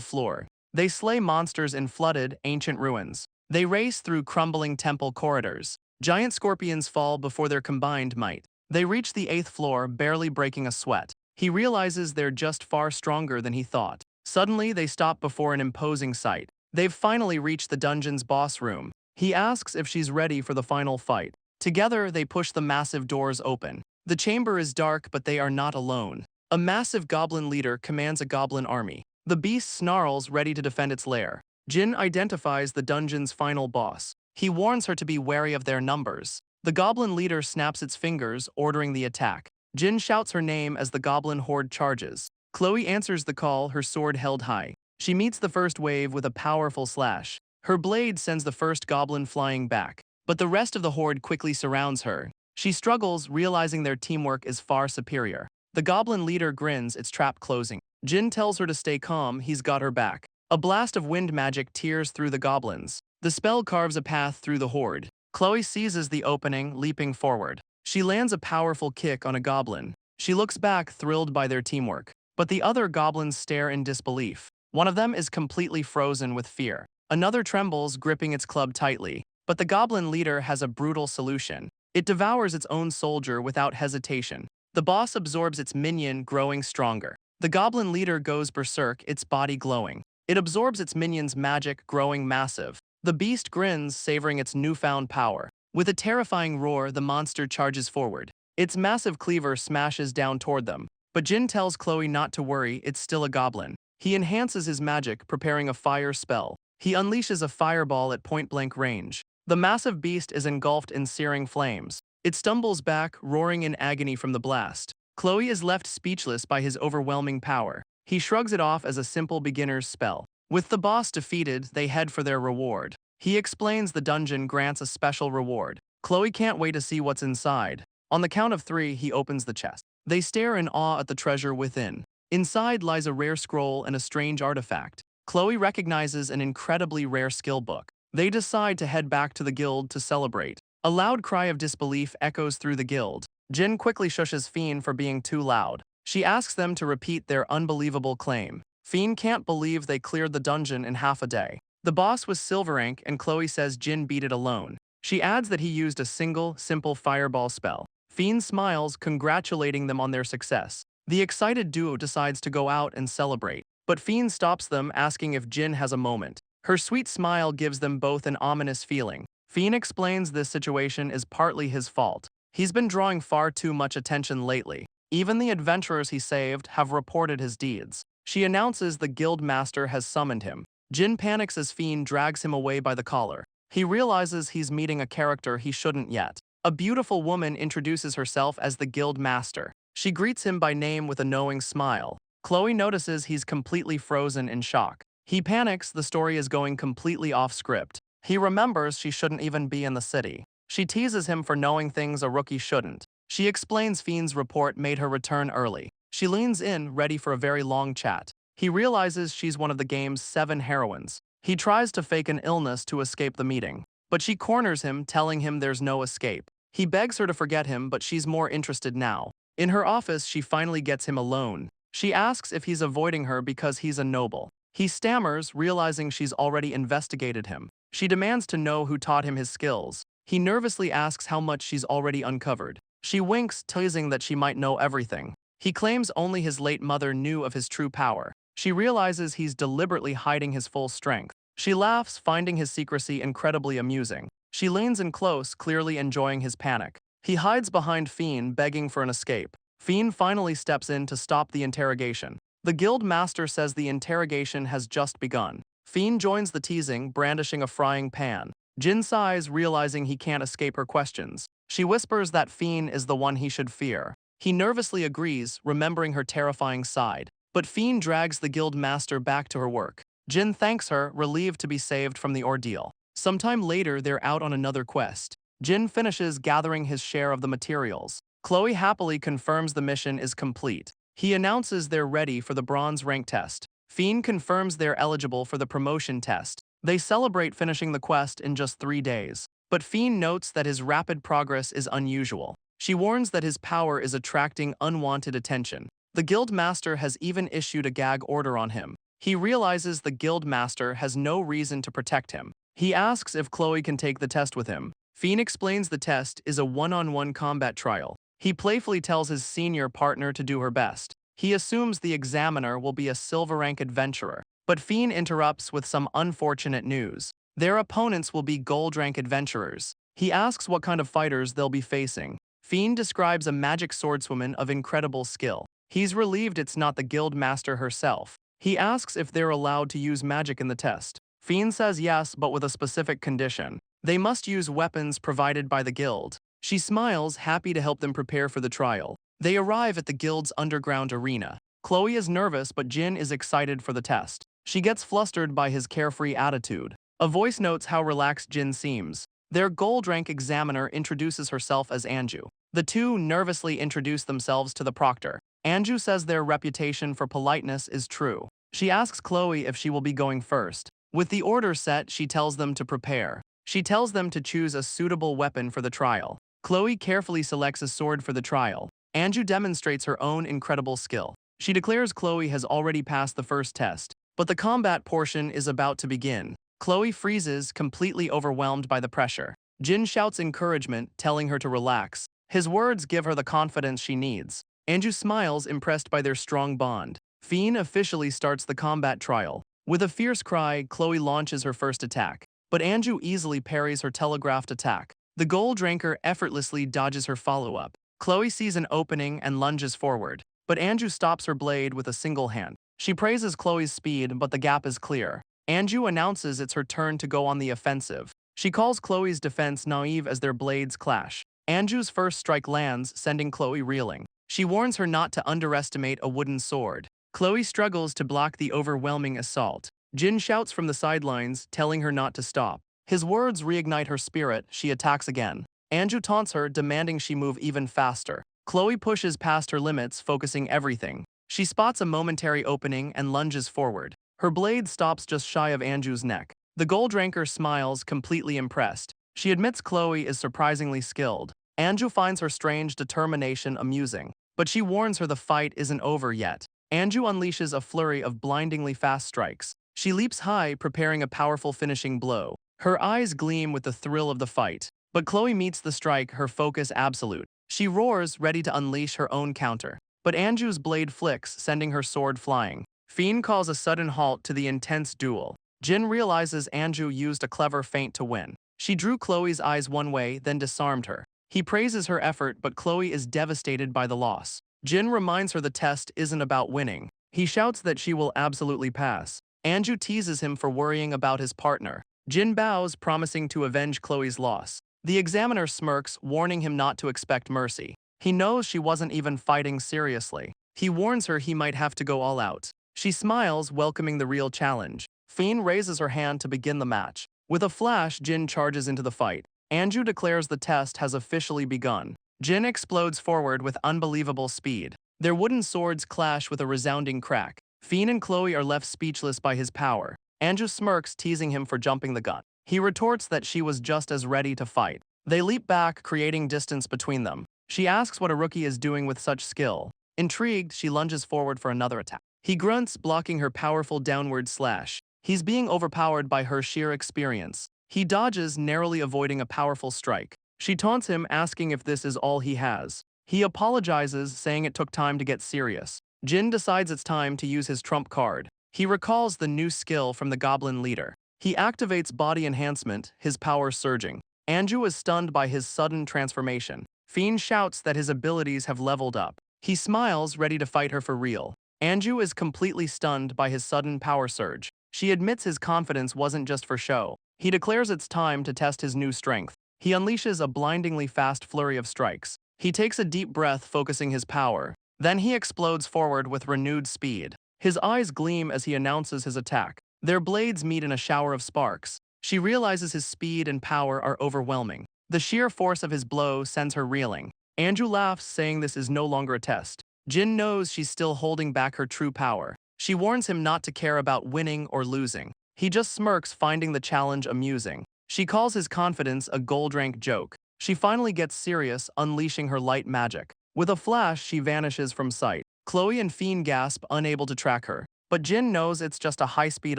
floor. They slay monsters in flooded, ancient ruins. They race through crumbling temple corridors. Giant scorpions fall before their combined might. They reach the 8th floor, barely breaking a sweat. He realizes they're just far stronger than he thought. Suddenly, they stop before an imposing sight. They've finally reached the dungeon's boss room. He asks if she's ready for the final fight. Together, they push the massive doors open. The chamber is dark, but they are not alone. A massive goblin leader commands a goblin army. The beast snarls, ready to defend its lair. Jin identifies the dungeon's final boss. He warns her to be wary of their numbers. The goblin leader snaps its fingers, ordering the attack. Jin shouts her name as the goblin horde charges. Khloe answers the call, her sword held high. She meets the first wave with a powerful slash. Her blade sends the first goblin flying back, but the rest of the horde quickly surrounds her. She struggles, realizing their teamwork is far superior. The goblin leader grins, its trap closing. Jin tells her to stay calm, he's got her back. A blast of wind magic tears through the goblins. The spell carves a path through the horde. Khloe seizes the opening, leaping forward. She lands a powerful kick on a goblin. She looks back, thrilled by their teamwork. But the other goblins stare in disbelief. One of them is completely frozen with fear. Another trembles, gripping its club tightly. But the goblin leader has a brutal solution. It devours its own soldier without hesitation. The boss absorbs its minion, growing stronger. The goblin leader goes berserk, its body glowing. It absorbs its minion's magic, growing massive. The beast grins, savoring its newfound power. With a terrifying roar, the monster charges forward. Its massive cleaver smashes down toward them. But Jin tells Khloe not to worry, it's still a goblin. He enhances his magic, preparing a fire spell. He unleashes a fireball at point-blank range. The massive beast is engulfed in searing flames. It stumbles back, roaring in agony from the blast. Khloe is left speechless by his overwhelming power. He shrugs it off as a simple beginner's spell. With the boss defeated, they head for their reward. He explains the dungeon grants a special reward. Khloe can't wait to see what's inside. On the count of 3, he opens the chest. They stare in awe at the treasure within. Inside lies a rare scroll and a strange artifact. Khloe recognizes an incredibly rare skill book. They decide to head back to the guild to celebrate. A loud cry of disbelief echoes through the guild. Jin quickly shushes Fiend for being too loud. She asks them to repeat their unbelievable claim. Fiend can't believe they cleared the dungeon in half a day. The boss was Silver Ink, and Khloe says Jin beat it alone. She adds that he used a single, simple fireball spell. Fiend smiles, congratulating them on their success. The excited duo decides to go out and celebrate. But Fiend stops them, asking if Jin has a moment. Her sweet smile gives them both an ominous feeling. Fiend explains this situation is partly his fault. He's been drawing far too much attention lately. Even the adventurers he saved have reported his deeds. She announces the guild master has summoned him. Jin panics as Fiend drags him away by the collar. He realizes he's meeting a character he shouldn't yet. A beautiful woman introduces herself as the guild master. She greets him by name with a knowing smile. Khloe notices he's completely frozen in shock. He panics, the story is going completely off script. He remembers she shouldn't even be in the city. She teases him for knowing things a rookie shouldn't. She explains Fiend's report made her return early. She leans in, ready for a very long chat. He realizes she's one of the game's 7 heroines. He tries to fake an illness to escape the meeting. But she corners him, telling him there's no escape. He begs her to forget him, but she's more interested now. In her office, she finally gets him alone. She asks if he's avoiding her because he's a noble. He stammers, realizing she's already investigated him. She demands to know who taught him his skills. He nervously asks how much she's already uncovered. She winks, teasing that she might know everything. He claims only his late mother knew of his true power. She realizes he's deliberately hiding his full strength. She laughs, finding his secrecy incredibly amusing. She leans in close, clearly enjoying his panic. He hides behind Fiend, begging for an escape. Fiend finally steps in to stop the interrogation. The guild master says the interrogation has just begun. Fiend joins the teasing, brandishing a frying pan. Jin sighs, realizing he can't escape her questions. She whispers that Fiend is the one he should fear. He nervously agrees, remembering her terrifying side. But Fiend drags the guild master back to her work. Jin thanks her, relieved to be saved from the ordeal. Sometime later, they're out on another quest. Jin finishes gathering his share of the materials. Khloe happily confirms the mission is complete. He announces they're ready for the bronze rank test. Fiend confirms they're eligible for the promotion test. They celebrate finishing the quest in just 3 days. but Fiend notes that his rapid progress is unusual. She warns that his power is attracting unwanted attention. The guild master has even issued a gag order on him. He realizes the guild master has no reason to protect him. He asks if Khloe can take the test with him. Fiend explains the test is a one-on-one combat trial. He playfully tells his senior partner to do her best. He assumes the examiner will be a silver rank adventurer, but Fiend interrupts with some unfortunate news. Their opponents will be gold rank adventurers. He asks what kind of fighters they'll be facing. Fiend describes a magic swordswoman of incredible skill. He's relieved it's not the guild master herself. He asks if they're allowed to use magic in the test. Fiend says yes, but with a specific condition. They must use weapons provided by the guild. She smiles, happy to help them prepare for the trial. They arrive at the guild's underground arena. Khloe is nervous, but Jin is excited for the test. She gets flustered by his carefree attitude. A voice notes how relaxed Jin seems. Their gold rank examiner introduces herself as Anju. The two nervously introduce themselves to the proctor. Anju says their reputation for politeness is true. She asks Khloe if she will be going first. With the order set, she tells them to prepare. She tells them to choose a suitable weapon for the trial. Khloe carefully selects a sword for the trial. Anju demonstrates her own incredible skill. She declares Khloe has already passed the first test, but the combat portion is about to begin. Khloe freezes, completely overwhelmed by the pressure. Jin shouts encouragement, telling her to relax. His words give her the confidence she needs. Anju smiles, impressed by their strong bond. Fiend officially starts the combat trial. With a fierce cry, Khloe launches her first attack, but Anju easily parries her telegraphed attack. The gold ranker effortlessly dodges her follow-up. Khloe sees an opening and lunges forward, but Anju stops her blade with a single hand. She praises Khloe's speed, but the gap is clear. Anju announces it's her turn to go on the offensive. She calls Khloe's defense naive as their blades clash. Anju's first strike lands, sending Khloe reeling. She warns her not to underestimate a wooden sword. Khloe struggles to block the overwhelming assault. Jin shouts from the sidelines, telling her not to stop. His words reignite her spirit. She attacks again. Anju taunts her, demanding she move even faster. Khloe pushes past her limits, focusing everything. She spots a momentary opening and lunges forward. Her blade stops just shy of Anju's neck. The gold ranker smiles, completely impressed. She admits Khloe is surprisingly skilled. Anju finds her strange determination amusing, but she warns her the fight isn't over yet. Anju unleashes a flurry of blindingly fast strikes. She leaps high, preparing a powerful finishing blow. Her eyes gleam with the thrill of the fight. But Khloe meets the strike, her focus absolute. She roars, ready to unleash her own counter. But Anju's blade flicks, sending her sword flying. Fiend calls a sudden halt to the intense duel. Jin realizes Anju used a clever feint to win. She drew Khloe's eyes one way, then disarmed her. He praises her effort, but Khloe is devastated by the loss. Jin reminds her the test isn't about winning. He shouts that she will absolutely pass. Anju teases him for worrying about his partner. Jin bows, promising to avenge Khloe's loss. The examiner smirks, warning him not to expect mercy. He knows she wasn't even fighting seriously. He warns her he might have to go all out. She smiles, welcoming the real challenge. Fiend raises her hand to begin the match. With a flash, Jin charges into the fight. Anju declares the test has officially begun. Jin explodes forward with unbelievable speed. Their wooden swords clash with a resounding crack. Fiend and Khloe are left speechless by his power. Anju smirks, teasing him for jumping the gun. He retorts that she was just as ready to fight. They leap back, creating distance between them. She asks what a rookie is doing with such skill. Intrigued, she lunges forward for another attack. He grunts, blocking her powerful downward slash. He's being overpowered by her sheer experience. He dodges, narrowly avoiding a powerful strike. She taunts him, asking if this is all he has. He apologizes, saying it took time to get serious. Jin decides it's time to use his trump card. He recalls the new skill from the goblin leader. He activates body enhancement, his power surging. Anju is stunned by his sudden transformation. Fiend shouts that his abilities have leveled up. He smiles, ready to fight her for real. Anju is completely stunned by his sudden power surge. She admits his confidence wasn't just for show. He declares it's time to test his new strength. He unleashes a blindingly fast flurry of strikes. He takes a deep breath, focusing his power. Then he explodes forward with renewed speed. His eyes gleam as he announces his attack. Their blades meet in a shower of sparks. She realizes his speed and power are overwhelming. The sheer force of his blow sends her reeling. Anju laughs, saying this is no longer a test. Jin knows she's still holding back her true power. She warns him not to care about winning or losing. He just smirks, finding the challenge amusing. She calls his confidence a gold rank joke. She finally gets serious, unleashing her light magic. With a flash, she vanishes from sight. Khloe and Fiend gasp, unable to track her. But Jin knows it's just a high-speed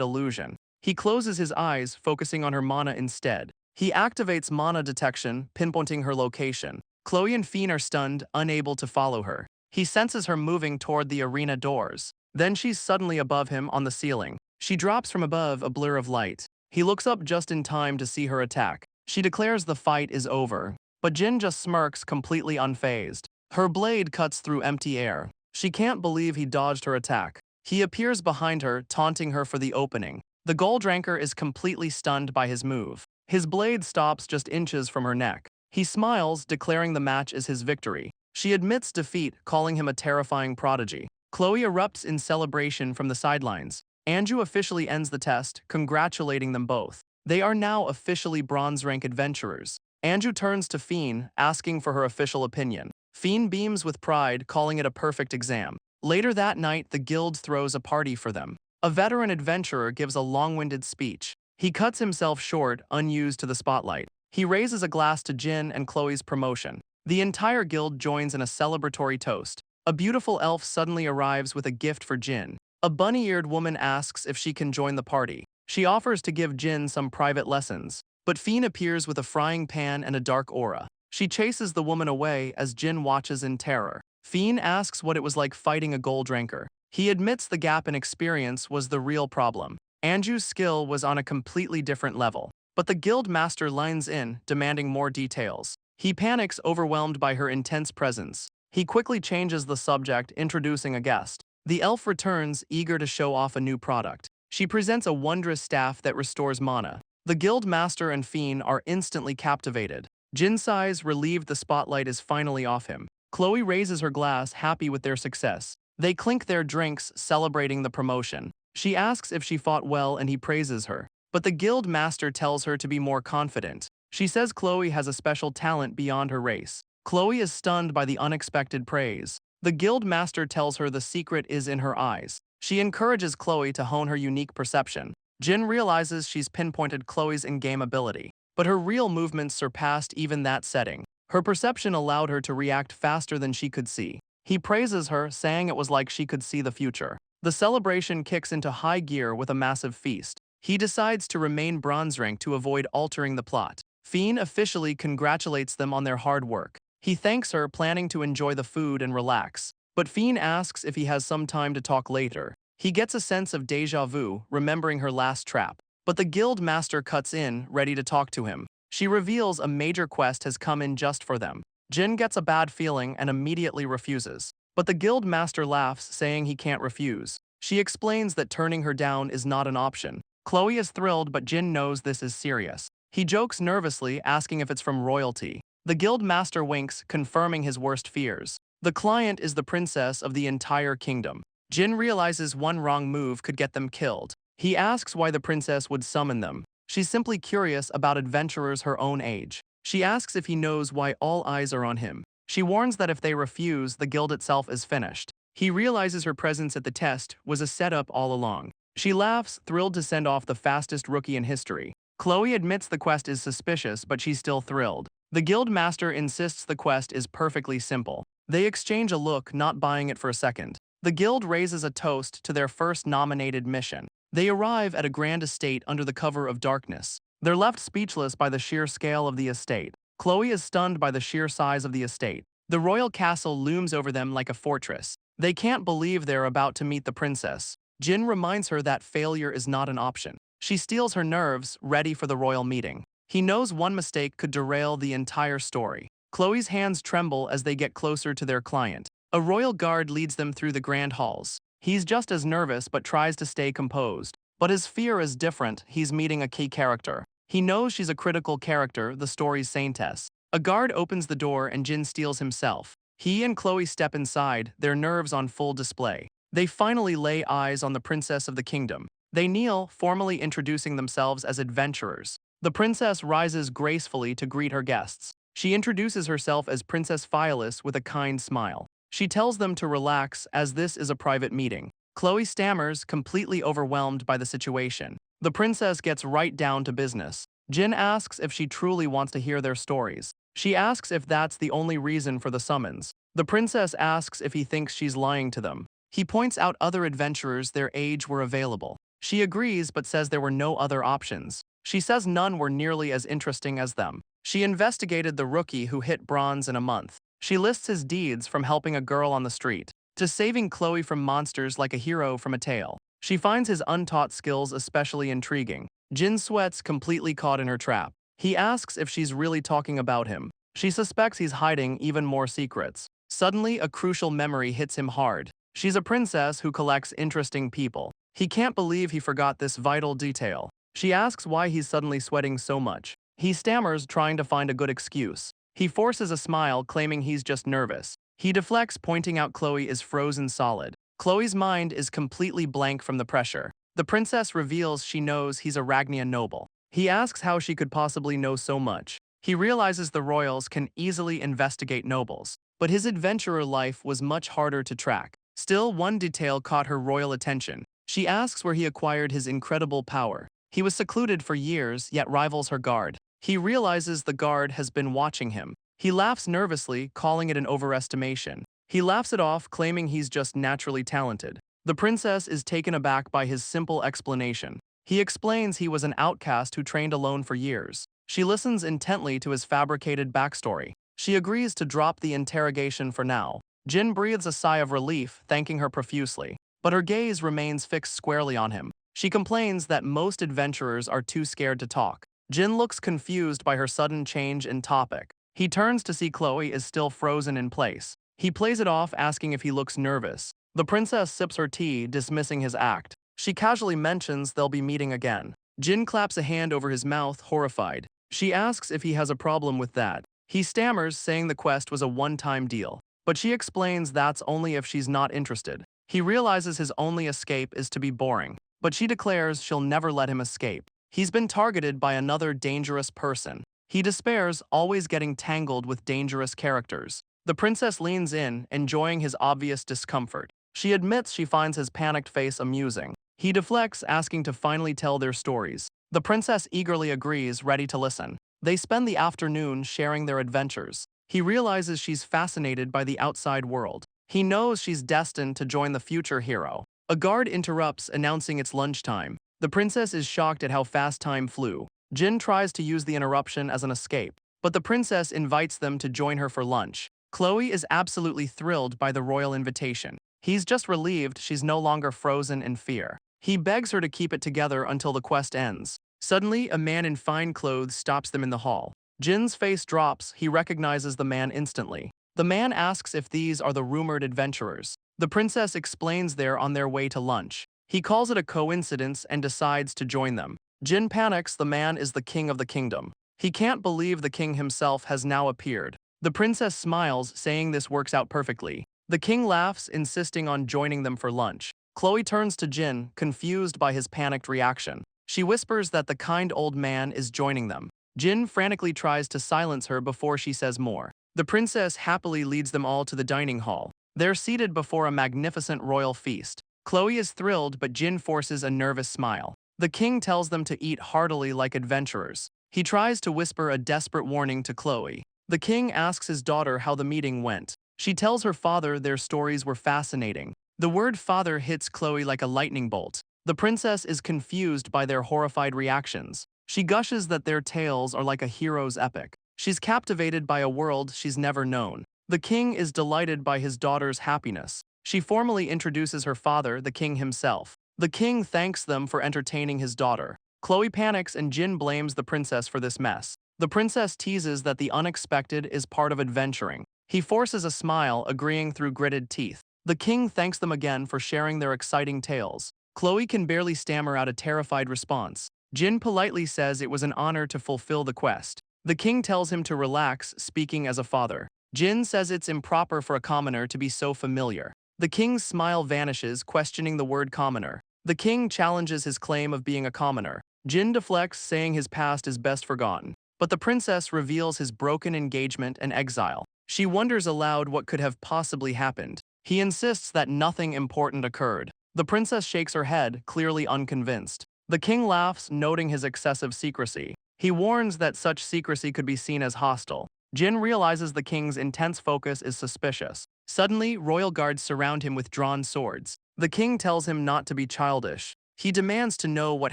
illusion. He closes his eyes, focusing on her mana instead. He activates mana detection, pinpointing her location. Khloe and Fiend are stunned, unable to follow her. He senses her moving toward the arena doors. Then she's suddenly above him on the ceiling. She drops from above, a blur of light. He looks up just in time to see her attack. She declares the fight is over. But Jin just smirks, completely unfazed. Her blade cuts through empty air. She can't believe he dodged her attack. He appears behind her, taunting her for the opening. The gold ranker is completely stunned by his move. His blade stops just inches from her neck. He smiles, declaring the match is his victory. She admits defeat, calling him a terrifying prodigy. Khloe erupts in celebration from the sidelines. Anju officially ends the test, congratulating them both. They are now officially bronze rank adventurers. Anju turns to Fiend, asking for her official opinion. Fiend beams with pride, calling it a perfect exam. Later that night, the guild throws a party for them. A veteran adventurer gives a long-winded speech. He cuts himself short, unused to the spotlight. He raises a glass to Jin and Khloe's promotion. The entire guild joins in a celebratory toast. A beautiful elf suddenly arrives with a gift for Jin. A bunny-eared woman asks if she can join the party. She offers to give Jin some private lessons. But Fiend appears with a frying pan and a dark aura. She chases the woman away as Jin watches in terror. Fiend asks what it was like fighting a gold ranker. He admits the gap in experience was the real problem. Anju's skill was on a completely different level. But the guild master lines in, demanding more details. He panics, overwhelmed by her intense presence. He quickly changes the subject, introducing a guest. The elf returns, eager to show off a new product. She presents a wondrous staff that restores mana. The guild master and Fiend are instantly captivated. Jin sighs, relieved the spotlight is finally off him. Khloe raises her glass, happy with their success. They clink their drinks, celebrating the promotion. She asks if she fought well and he praises her. But the guild master tells her to be more confident. She says Khloe has a special talent beyond her race. Khloe is stunned by the unexpected praise. The guild master tells her the secret is in her eyes. She encourages Khloe to hone her unique perception. Jin realizes she's pinpointed Khloe's in-game ability. But her real movements surpassed even that setting. Her perception allowed her to react faster than she could see. He praises her, saying it was like she could see the future. The celebration kicks into high gear with a massive feast. He decides to remain bronze rank to avoid altering the plot. Fiend officially congratulates them on their hard work. He thanks her, planning to enjoy the food and relax. But Fiend asks if he has some time to talk later. He gets a sense of déjà vu, remembering her last trap. But the guild master cuts in, ready to talk to him. She reveals a major quest has come in just for them. Jin gets a bad feeling and immediately refuses. But the guild master laughs, saying he can't refuse. She explains that turning her down is not an option. Khloe is thrilled, but Jin knows this is serious. He jokes nervously, asking if it's from royalty. The guild master winks, confirming his worst fears. The client is the princess of the entire kingdom. Jin realizes one wrong move could get them killed. He asks why the princess would summon them. She's simply curious about adventurers her own age. She asks if he knows why all eyes are on him. She warns that if they refuse, the guild itself is finished. He realizes her presence at the test was a setup all along. She laughs, thrilled to send off the fastest rookie in history. Khloe admits the quest is suspicious, but she's still thrilled. The guild master insists the quest is perfectly simple. They exchange a look, not buying it for a second. The guild raises a toast to their first nominated mission. They arrive at a grand estate under the cover of darkness. They're left speechless by the sheer scale of the estate. Khloe is stunned by the sheer size of the estate. The royal castle looms over them like a fortress. They can't believe they're about to meet the princess. Jin reminds her that failure is not an option. She steels her nerves, ready for the royal meeting. He knows one mistake could derail the entire story. Khloe's hands tremble as they get closer to their client. A royal guard leads them through the grand halls. He's just as nervous but tries to stay composed. But his fear is different. He's meeting a key character. He knows she's a critical character, the story's saintess. A guard opens the door and Jin steels himself. He and Khloe step inside, their nerves on full display. They finally lay eyes on the princess of the kingdom. They kneel, formally introducing themselves as adventurers. The princess rises gracefully to greet her guests. She introduces herself as Princess Phyllis with a kind smile. She tells them to relax as this is a private meeting. Khloe stammers, completely overwhelmed by the situation. The princess gets right down to business. Jin asks if she truly wants to hear their stories. She asks if that's the only reason for the summons. The princess asks if he thinks she's lying to them. He points out other adventurers their age were available. She agrees but says there were no other options. She says none were nearly as interesting as them. She investigated the rookie who hit bronze in a month. She lists his deeds from helping a girl on the street to saving Khloe from monsters like a hero from a tale. She finds his untaught skills especially intriguing. Jin sweats, completely caught in her trap. He asks if she's really talking about him. She suspects he's hiding even more secrets. Suddenly, a crucial memory hits him hard. She's a princess who collects interesting people. He can't believe he forgot this vital detail. She asks why he's suddenly sweating so much. He stammers, trying to find a good excuse. He forces a smile, claiming he's just nervous. He deflects, pointing out Khloe is frozen solid. Khloe's mind is completely blank from the pressure. The princess reveals she knows he's a Ragnian noble. He asks how she could possibly know so much. He realizes the royals can easily investigate nobles, but his adventurer life was much harder to track. Still, one detail caught her royal attention. She asks where he acquired his incredible power. He was secluded for years, yet rivals her guard. He realizes the guard has been watching him. He laughs nervously, calling it an overestimation. He laughs it off, claiming he's just naturally talented. The princess is taken aback by his simple explanation. He explains he was an outcast who trained alone for years. She listens intently to his fabricated backstory. She agrees to drop the interrogation for now. Jin breathes a sigh of relief, thanking her profusely. But her gaze remains fixed squarely on him. She complains that most adventurers are too scared to talk. Jin looks confused by her sudden change in topic. He turns to see Khloe is still frozen in place. He plays it off, asking if he looks nervous. The princess sips her tea, dismissing his act. She casually mentions they'll be meeting again. Jin claps a hand over his mouth, horrified. She asks if he has a problem with that. He stammers, saying the quest was a one-time deal. But she explains that's only if she's not interested. He realizes his only escape is to be boring. But she declares she'll never let him escape. He's been targeted by another dangerous person. He despairs, always getting tangled with dangerous characters. The princess leans in, enjoying his obvious discomfort. She admits she finds his panicked face amusing. He deflects, asking to finally tell their stories. The princess eagerly agrees, ready to listen. They spend the afternoon sharing their adventures. He realizes she's fascinated by the outside world. He knows she's destined to join the future hero. A guard interrupts, announcing it's lunchtime. The princess is shocked at how fast time flew. Jin tries to use the interruption as an escape, but the princess invites them to join her for lunch. Khloe is absolutely thrilled by the royal invitation. He's just relieved she's no longer frozen in fear. He begs her to keep it together until the quest ends. Suddenly, a man in fine clothes stops them in the hall. Jin's face drops, he recognizes the man instantly. The man asks if these are the rumored adventurers. The princess explains they're on their way to lunch. He calls it a coincidence and decides to join them. Jin panics, the man is the king of the kingdom. He can't believe the king himself has now appeared. The princess smiles, saying this works out perfectly. The king laughs, insisting on joining them for lunch. Khloe turns to Jin, confused by his panicked reaction. She whispers that the kind old man is joining them. Jin frantically tries to silence her before she says more. The princess happily leads them all to the dining hall. They're seated before a magnificent royal feast. Khloe is thrilled, but Jin forces a nervous smile. The king tells them to eat heartily like adventurers. He tries to whisper a desperate warning to Khloe. The king asks his daughter how the meeting went. She tells her father their stories were fascinating. The word father hits Khloe like a lightning bolt. The princess is confused by their horrified reactions. She gushes that their tales are like a hero's epic. She's captivated by a world she's never known. The king is delighted by his daughter's happiness. She formally introduces her father, the king himself. The king thanks them for entertaining his daughter. Khloe panics and Jin blames the princess for this mess. The princess teases that the unexpected is part of adventuring. He forces a smile, agreeing through gritted teeth. The king thanks them again for sharing their exciting tales. Khloe can barely stammer out a terrified response. Jin politely says it was an honor to fulfill the quest. The king tells him to relax, speaking as a father. Jin says it's improper for a commoner to be so familiar. The king's smile vanishes, questioning the word commoner. The king challenges his claim of being a commoner. Jin deflects, saying his past is best forgotten. But the princess reveals his broken engagement and exile. She wonders aloud what could have possibly happened. He insists that nothing important occurred. The princess shakes her head, clearly unconvinced. The king laughs, noting his excessive secrecy. He warns that such secrecy could be seen as hostile. Jin realizes the king's intense focus is suspicious. Suddenly, royal guards surround him with drawn swords. The king tells him not to be childish. He demands to know what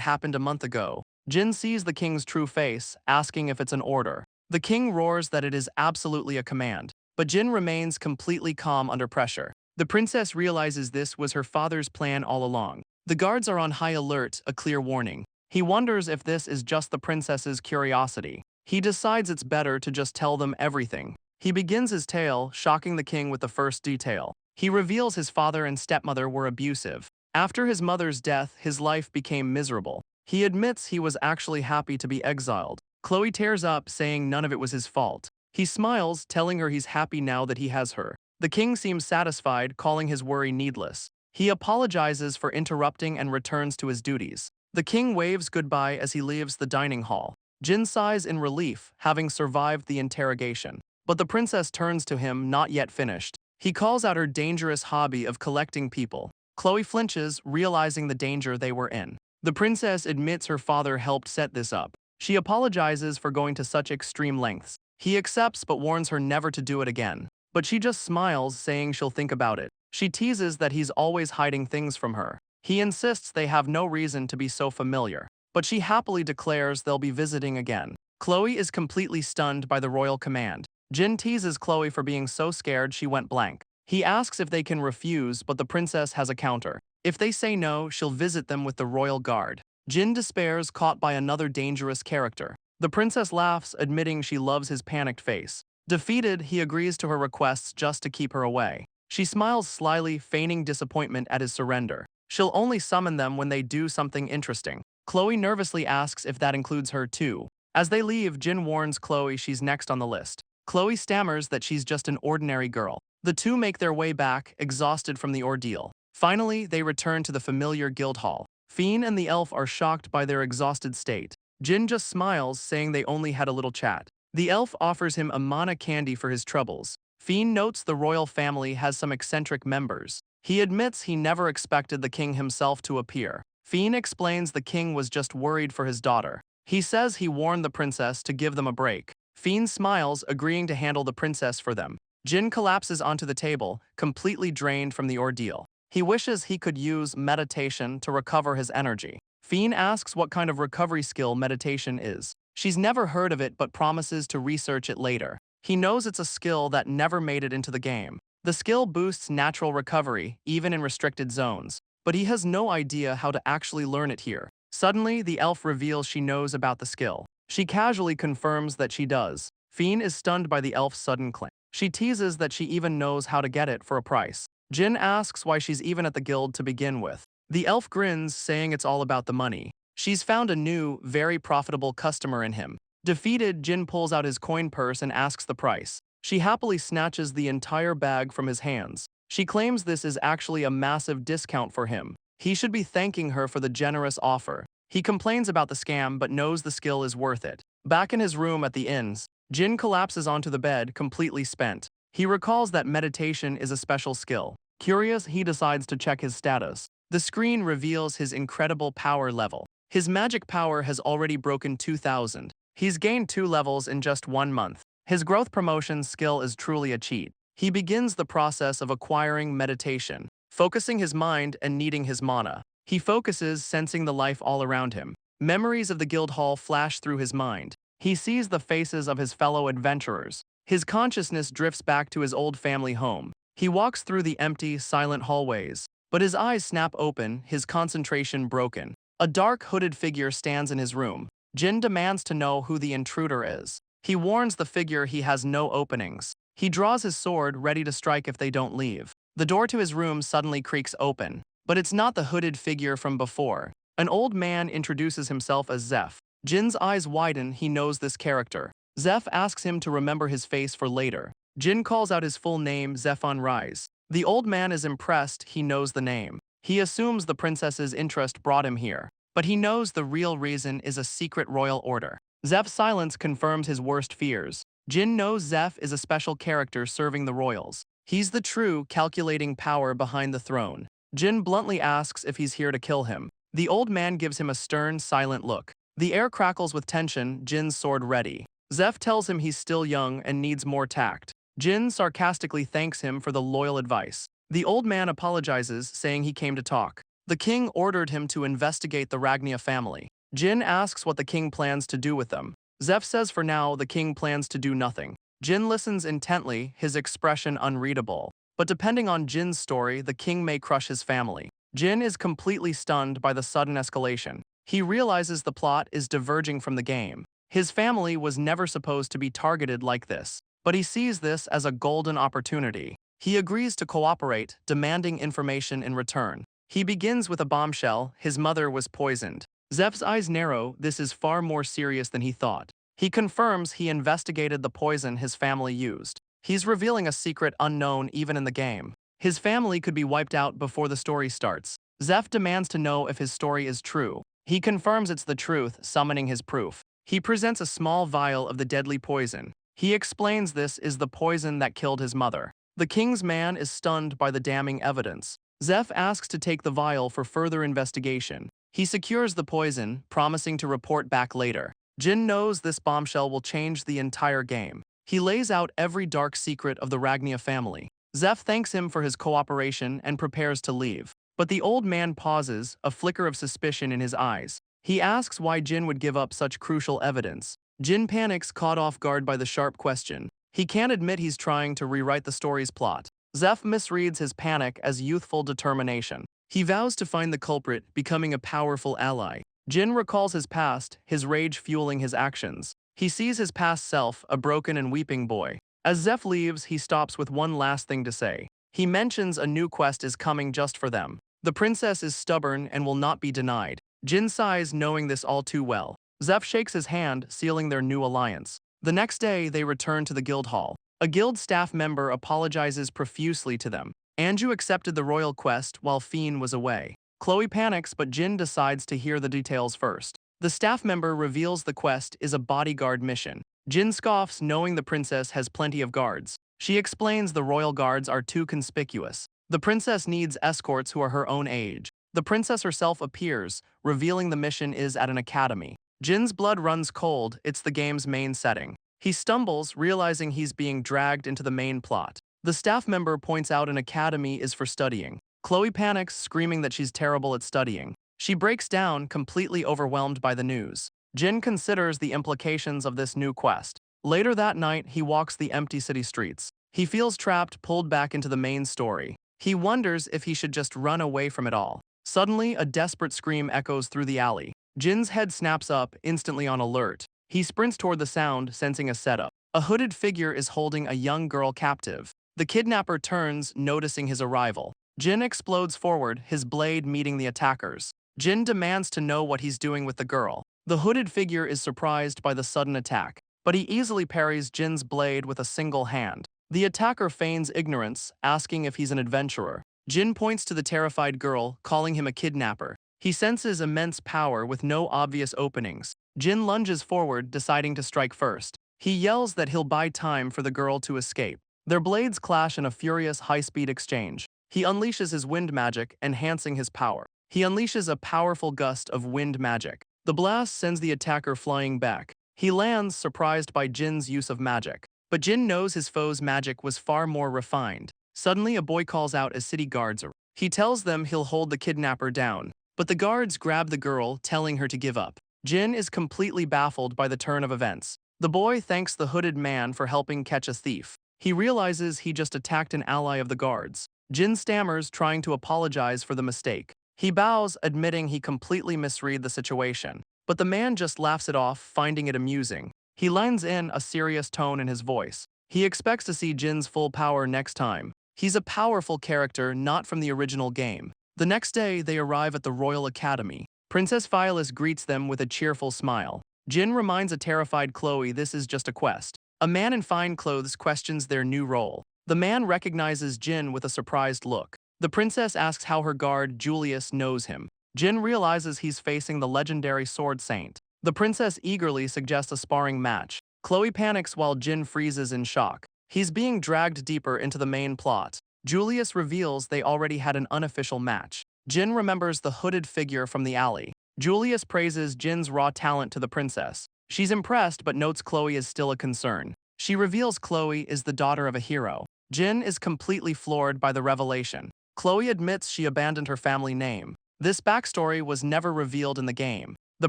happened a month ago. Jin sees the king's true face, asking if it's an order. The king roars that it is absolutely a command, but Jin remains completely calm under pressure. The princess realizes this was her father's plan all along. The guards are on high alert, a clear warning. He wonders if this is just the princess's curiosity. He decides it's better to just tell them everything. He begins his tale, shocking the king with the first detail. He reveals his father and stepmother were abusive. After his mother's death, his life became miserable. He admits he was actually happy to be exiled. Khloe tears up, saying none of it was his fault. He smiles, telling her he's happy now that he has her. The king seems satisfied, calling his worry needless. He apologizes for interrupting and returns to his duties. The king waves goodbye as he leaves the dining hall. Jin sighs in relief, having survived the interrogation. But the princess turns to him, not yet finished. He calls out her dangerous hobby of collecting people. Khloe flinches, realizing the danger they were in. The princess admits her father helped set this up. She apologizes for going to such extreme lengths. He accepts but warns her never to do it again. But she just smiles, saying she'll think about it. She teases that he's always hiding things from her. He insists they have no reason to be so familiar. But she happily declares they'll be visiting again. Khloe is completely stunned by the royal command. Jin teases Khloe for being so scared she went blank. He asks if they can refuse, but the princess has a counter. If they say no, she'll visit them with the royal guard. Jin despairs, caught by another dangerous character. The princess laughs, admitting she loves his panicked face. Defeated, he agrees to her requests just to keep her away. She smiles slyly, feigning disappointment at his surrender. She'll only summon them when they do something interesting. Khloe nervously asks if that includes her too. As they leave, Jin warns Khloe she's next on the list. Khloe stammers that she's just an ordinary girl. The two make their way back, exhausted from the ordeal. Finally, they return to the familiar guild hall. Fiend and the elf are shocked by their exhausted state. Jin just smiles, saying they only had a little chat. The elf offers him a mana candy for his troubles. Fiend notes the royal family has some eccentric members. He admits he never expected the king himself to appear. Fiend explains the king was just worried for his daughter. He says he warned the princess to give them a break. Fiend smiles, agreeing to handle the princess for them. Jin collapses onto the table, completely drained from the ordeal. He wishes he could use meditation to recover his energy. Fiend asks what kind of recovery skill meditation is. She's never heard of it but promises to research it later. He knows it's a skill that never made it into the game. The skill boosts natural recovery, even in restricted zones. But he has no idea how to actually learn it here. Suddenly, the elf reveals she knows about the skill. She casually confirms that she does. Fiend is stunned by the elf's sudden claim. She teases that she even knows how to get it for a price. Jin asks why she's even at the guild to begin with. The elf grins, saying it's all about the money. She's found a new, very profitable customer in him. Defeated, Jin pulls out his coin purse and asks the price. She happily snatches the entire bag from his hands. She claims this is actually a massive discount for him. He should be thanking her for the generous offer. He complains about the scam but knows the skill is worth it. Back in his room at the inns, Jin collapses onto the bed, completely spent. He recalls that meditation is a special skill. Curious, he decides to check his status. The screen reveals his incredible power level. His magic power has already broken 2,000. He's gained 2 levels in just 1 month. His growth promotion skill is truly a cheat. He begins the process of acquiring meditation, focusing his mind and needing his mana. He focuses, sensing the life all around him. Memories of the guild hall flash through his mind. He sees the faces of his fellow adventurers. His consciousness drifts back to his old family home. He walks through the empty, silent hallways, but his eyes snap open, his concentration broken. A dark, hooded figure stands in his room. Jin demands to know who the intruder is. He warns the figure he has no openings. He draws his sword, ready to strike if they don't leave. The door to his room suddenly creaks open, but it's not the hooded figure from before. An old man introduces himself as Zeph. Jin's eyes widen, he knows this character. Zeph asks him to remember his face for later. Jin calls out his full name, Zephon Rise. The old man is impressed, he knows the name. He assumes the princess's interest brought him here, but he knows the real reason is a secret royal order. Zeph's silence confirms his worst fears. Jin knows Zeph is a special character serving the royals. He's the true, calculating power behind the throne. Jin bluntly asks if he's here to kill him. The old man gives him a stern, silent look. The air crackles with tension, Jin's sword ready. Zeph tells him he's still young and needs more tact. Jin sarcastically thanks him for the loyal advice. The old man apologizes, saying he came to talk. The king ordered him to investigate the Ragnia family. Jin asks what the king plans to do with them. Zeph says for now the king plans to do nothing. Jin listens intently, his expression unreadable. But depending on Jin's story, the king may crush his family. Jin is completely stunned by the sudden escalation. He realizes the plot is diverging from the game. His family was never supposed to be targeted like this, but he sees this as a golden opportunity. He agrees to cooperate, demanding information in return. He begins with a bombshell: his mother was poisoned. Zeph's eyes narrow, this is far more serious than he thought. He confirms he investigated the poison his family used. He's revealing a secret unknown even in the game. His family could be wiped out before the story starts. Zeph demands to know if his story is true. He confirms it's the truth, summoning his proof. He presents a small vial of the deadly poison. He explains this is the poison that killed his mother. The king's man is stunned by the damning evidence. Zeph asks to take the vial for further investigation. He secures the poison, promising to report back later. Jin knows this bombshell will change the entire game. He lays out every dark secret of the Ragnia family. Zeph thanks him for his cooperation and prepares to leave. But the old man pauses, a flicker of suspicion in his eyes. He asks why Jin would give up such crucial evidence. Jin panics, caught off guard by the sharp question. He can't admit he's trying to rewrite the story's plot. Zeph misreads his panic as youthful determination. He vows to find the culprit, becoming a powerful ally. Jin recalls his past, his rage fueling his actions. He sees his past self, a broken and weeping boy. As Zeph leaves, he stops with one last thing to say. He mentions a new quest is coming just for them. The princess is stubborn and will not be denied. Jin sighs, knowing this all too well. Zeph shakes his hand, sealing their new alliance. The next day, they return to the guild hall. A guild staff member apologizes profusely to them. Anju accepted the royal quest while Fiend was away. Khloe panics, but Jin decides to hear the details first. The staff member reveals the quest is a bodyguard mission. Jin scoffs, knowing the princess has plenty of guards. She explains the royal guards are too conspicuous. The princess needs escorts who are her own age. The princess herself appears, revealing the mission is at an academy. Jin's blood runs cold, it's the game's main setting. He stumbles, realizing he's being dragged into the main plot. The staff member points out an academy is for studying. Khloe panics, screaming that she's terrible at studying. She breaks down, completely overwhelmed by the news. Jin considers the implications of this new quest. Later that night, he walks the empty city streets. He feels trapped, pulled back into the main story. He wonders if he should just run away from it all. Suddenly, a desperate scream echoes through the alley. Jin's head snaps up, instantly on alert. He sprints toward the sound, sensing a setup. A hooded figure is holding a young girl captive. The kidnapper turns, noticing his arrival. Jin explodes forward, his blade meeting the attackers. Jin demands to know what he's doing with the girl. The hooded figure is surprised by the sudden attack, but he easily parries Jin's blade with a single hand. The attacker feigns ignorance, asking if he's an adventurer. Jin points to the terrified girl, calling him a kidnapper. He senses immense power with no obvious openings. Jin lunges forward, deciding to strike first. He yells that he'll buy time for the girl to escape. Their blades clash in a furious high-speed exchange. He unleashes his wind magic, enhancing his power. He unleashes a powerful gust of wind magic. The blast sends the attacker flying back. He lands, surprised by Jin's use of magic. But Jin knows his foe's magic was far more refined. Suddenly, a boy calls out as city guards arrive. He tells them he'll hold the kidnapper down. But the guards grab the girl, telling her to give up. Jin is completely baffled by the turn of events. The boy thanks the hooded man for helping catch a thief. He realizes he just attacked an ally of the guards. Jin stammers, trying to apologize for the mistake. He bows, admitting he completely misread the situation. But the man just laughs it off, finding it amusing. He lends in a serious tone in his voice. He expects to see Jin's full power next time. He's a powerful character, not from the original game. The next day, they arrive at the Royal Academy. Princess Phyllis greets them with a cheerful smile. Jin reminds a terrified Khloe this is just a quest. A man in fine clothes questions their new role. The man recognizes Jin with a surprised look. The princess asks how her guard, Julius, knows him. Jin realizes he's facing the legendary sword saint. The princess eagerly suggests a sparring match. Khloe panics while Jin freezes in shock. He's being dragged deeper into the main plot. Julius reveals they already had an unofficial match. Jin remembers the hooded figure from the alley. Julius praises Jin's raw talent to the princess. She's impressed but notes Khloe is still a concern. She reveals Khloe is the daughter of a hero. Jin is completely floored by the revelation. Khloe admits she abandoned her family name. This backstory was never revealed in the game. The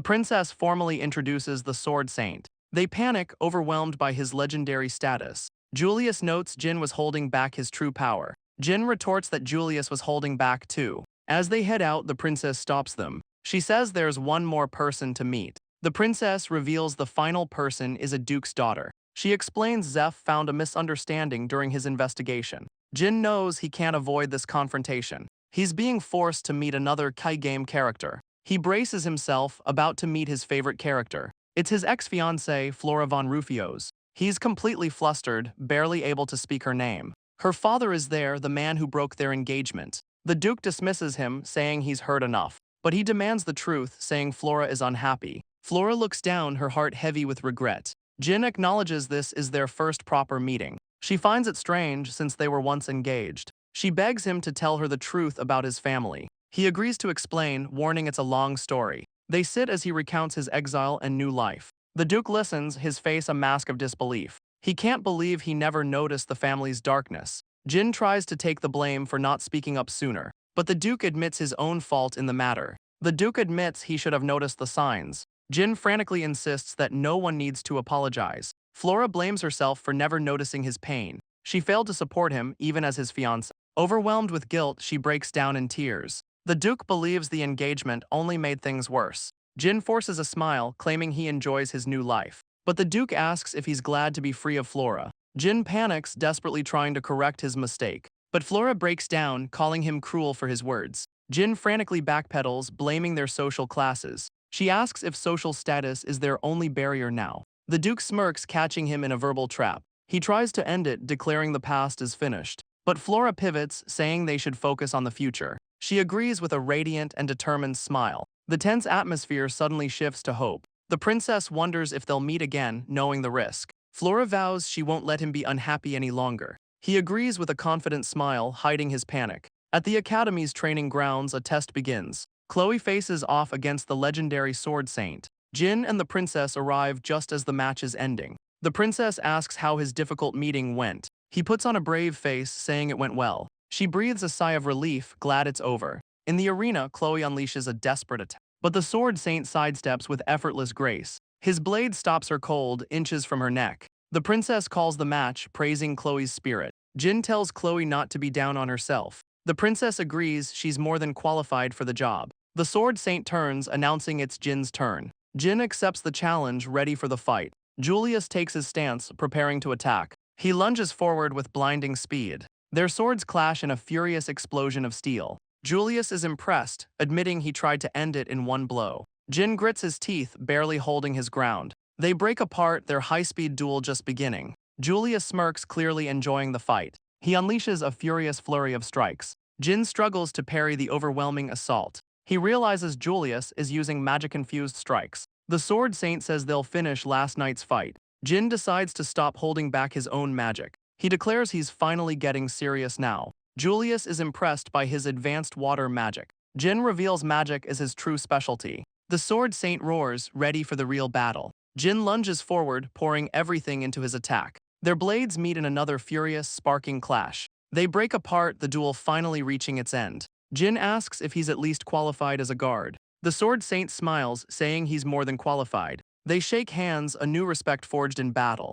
princess formally introduces the Sword Saint. They panic, overwhelmed by his legendary status. Julius notes Jin was holding back his true power. Jin retorts that Julius was holding back too. As they head out, the princess stops them. She says there's one more person to meet. The princess reveals the final person is a duke's daughter. She explains Zeph found a misunderstanding during his investigation. Jin knows he can't avoid this confrontation. He's being forced to meet another Kai game character. He braces himself, about to meet his favorite character. It's his ex-fiancée, Flora von Rufios. He's completely flustered, barely able to speak her name. Her father is there, the man who broke their engagement. The Duke dismisses him, saying he's heard enough. But he demands the truth, saying Flora is unhappy. Flora looks down, her heart heavy with regret. Jin acknowledges this is their first proper meeting. She finds it strange since they were once engaged. She begs him to tell her the truth about his family. He agrees to explain, warning it's a long story. They sit as he recounts his exile and new life. The Duke listens, his face a mask of disbelief. He can't believe he never noticed the family's darkness. Jin tries to take the blame for not speaking up sooner, but the Duke admits his own fault in the matter. The Duke admits he should have noticed the signs. Jin frantically insists that no one needs to apologize. Flora blames herself for never noticing his pain. She failed to support him, even as his fiancé. Overwhelmed with guilt, she breaks down in tears. The Duke believes the engagement only made things worse. Jin forces a smile, claiming he enjoys his new life. But the Duke asks if he's glad to be free of Flora. Jin panics, desperately trying to correct his mistake. But Flora breaks down, calling him cruel for his words. Jin frantically backpedals, blaming their social classes. She asks if social status is their only barrier now. The Duke smirks, catching him in a verbal trap. He tries to end it, declaring the past is finished. But Flora pivots, saying they should focus on the future. She agrees with a radiant and determined smile. The tense atmosphere suddenly shifts to hope. The princess wonders if they'll meet again, knowing the risk. Flora vows she won't let him be unhappy any longer. He agrees with a confident smile, hiding his panic. At the Academy's training grounds, a test begins. Khloe faces off against the legendary Sword Saint. Jin and the princess arrive just as the match is ending. The princess asks how his difficult meeting went. He puts on a brave face, saying it went well. She breathes a sigh of relief, glad it's over. In the arena, Khloe unleashes a desperate attack. But the Sword Saint sidesteps with effortless grace. His blade stops her cold, inches from her neck. The princess calls the match, praising Khloe's spirit. Jin tells Khloe not to be down on herself. The princess agrees she's more than qualified for the job. The Sword Saint turns, announcing it's Jin's turn. Jin accepts the challenge, ready for the fight. Julius takes his stance, preparing to attack. He lunges forward with blinding speed. Their swords clash in a furious explosion of steel. Julius is impressed, admitting he tried to end it in one blow. Jin grits his teeth, barely holding his ground. They break apart, their high-speed duel just beginning. Julius smirks, clearly enjoying the fight. He unleashes a furious flurry of strikes. Jin struggles to parry the overwhelming assault. He realizes Julius is using magic-infused strikes. The Sword Saint says they'll finish last night's fight. Jin decides to stop holding back his own magic. He declares he's finally getting serious now. Julius is impressed by his advanced water magic. Jin reveals magic is his true specialty. The Sword Saint roars, ready for the real battle. Jin lunges forward, pouring everything into his attack. Their blades meet in another furious, sparking clash. They break apart, the duel finally reaching its end. Jin asks if he's at least qualified as a guard. The Sword Saint smiles, saying he's more than qualified. They shake hands, a new respect forged in battle.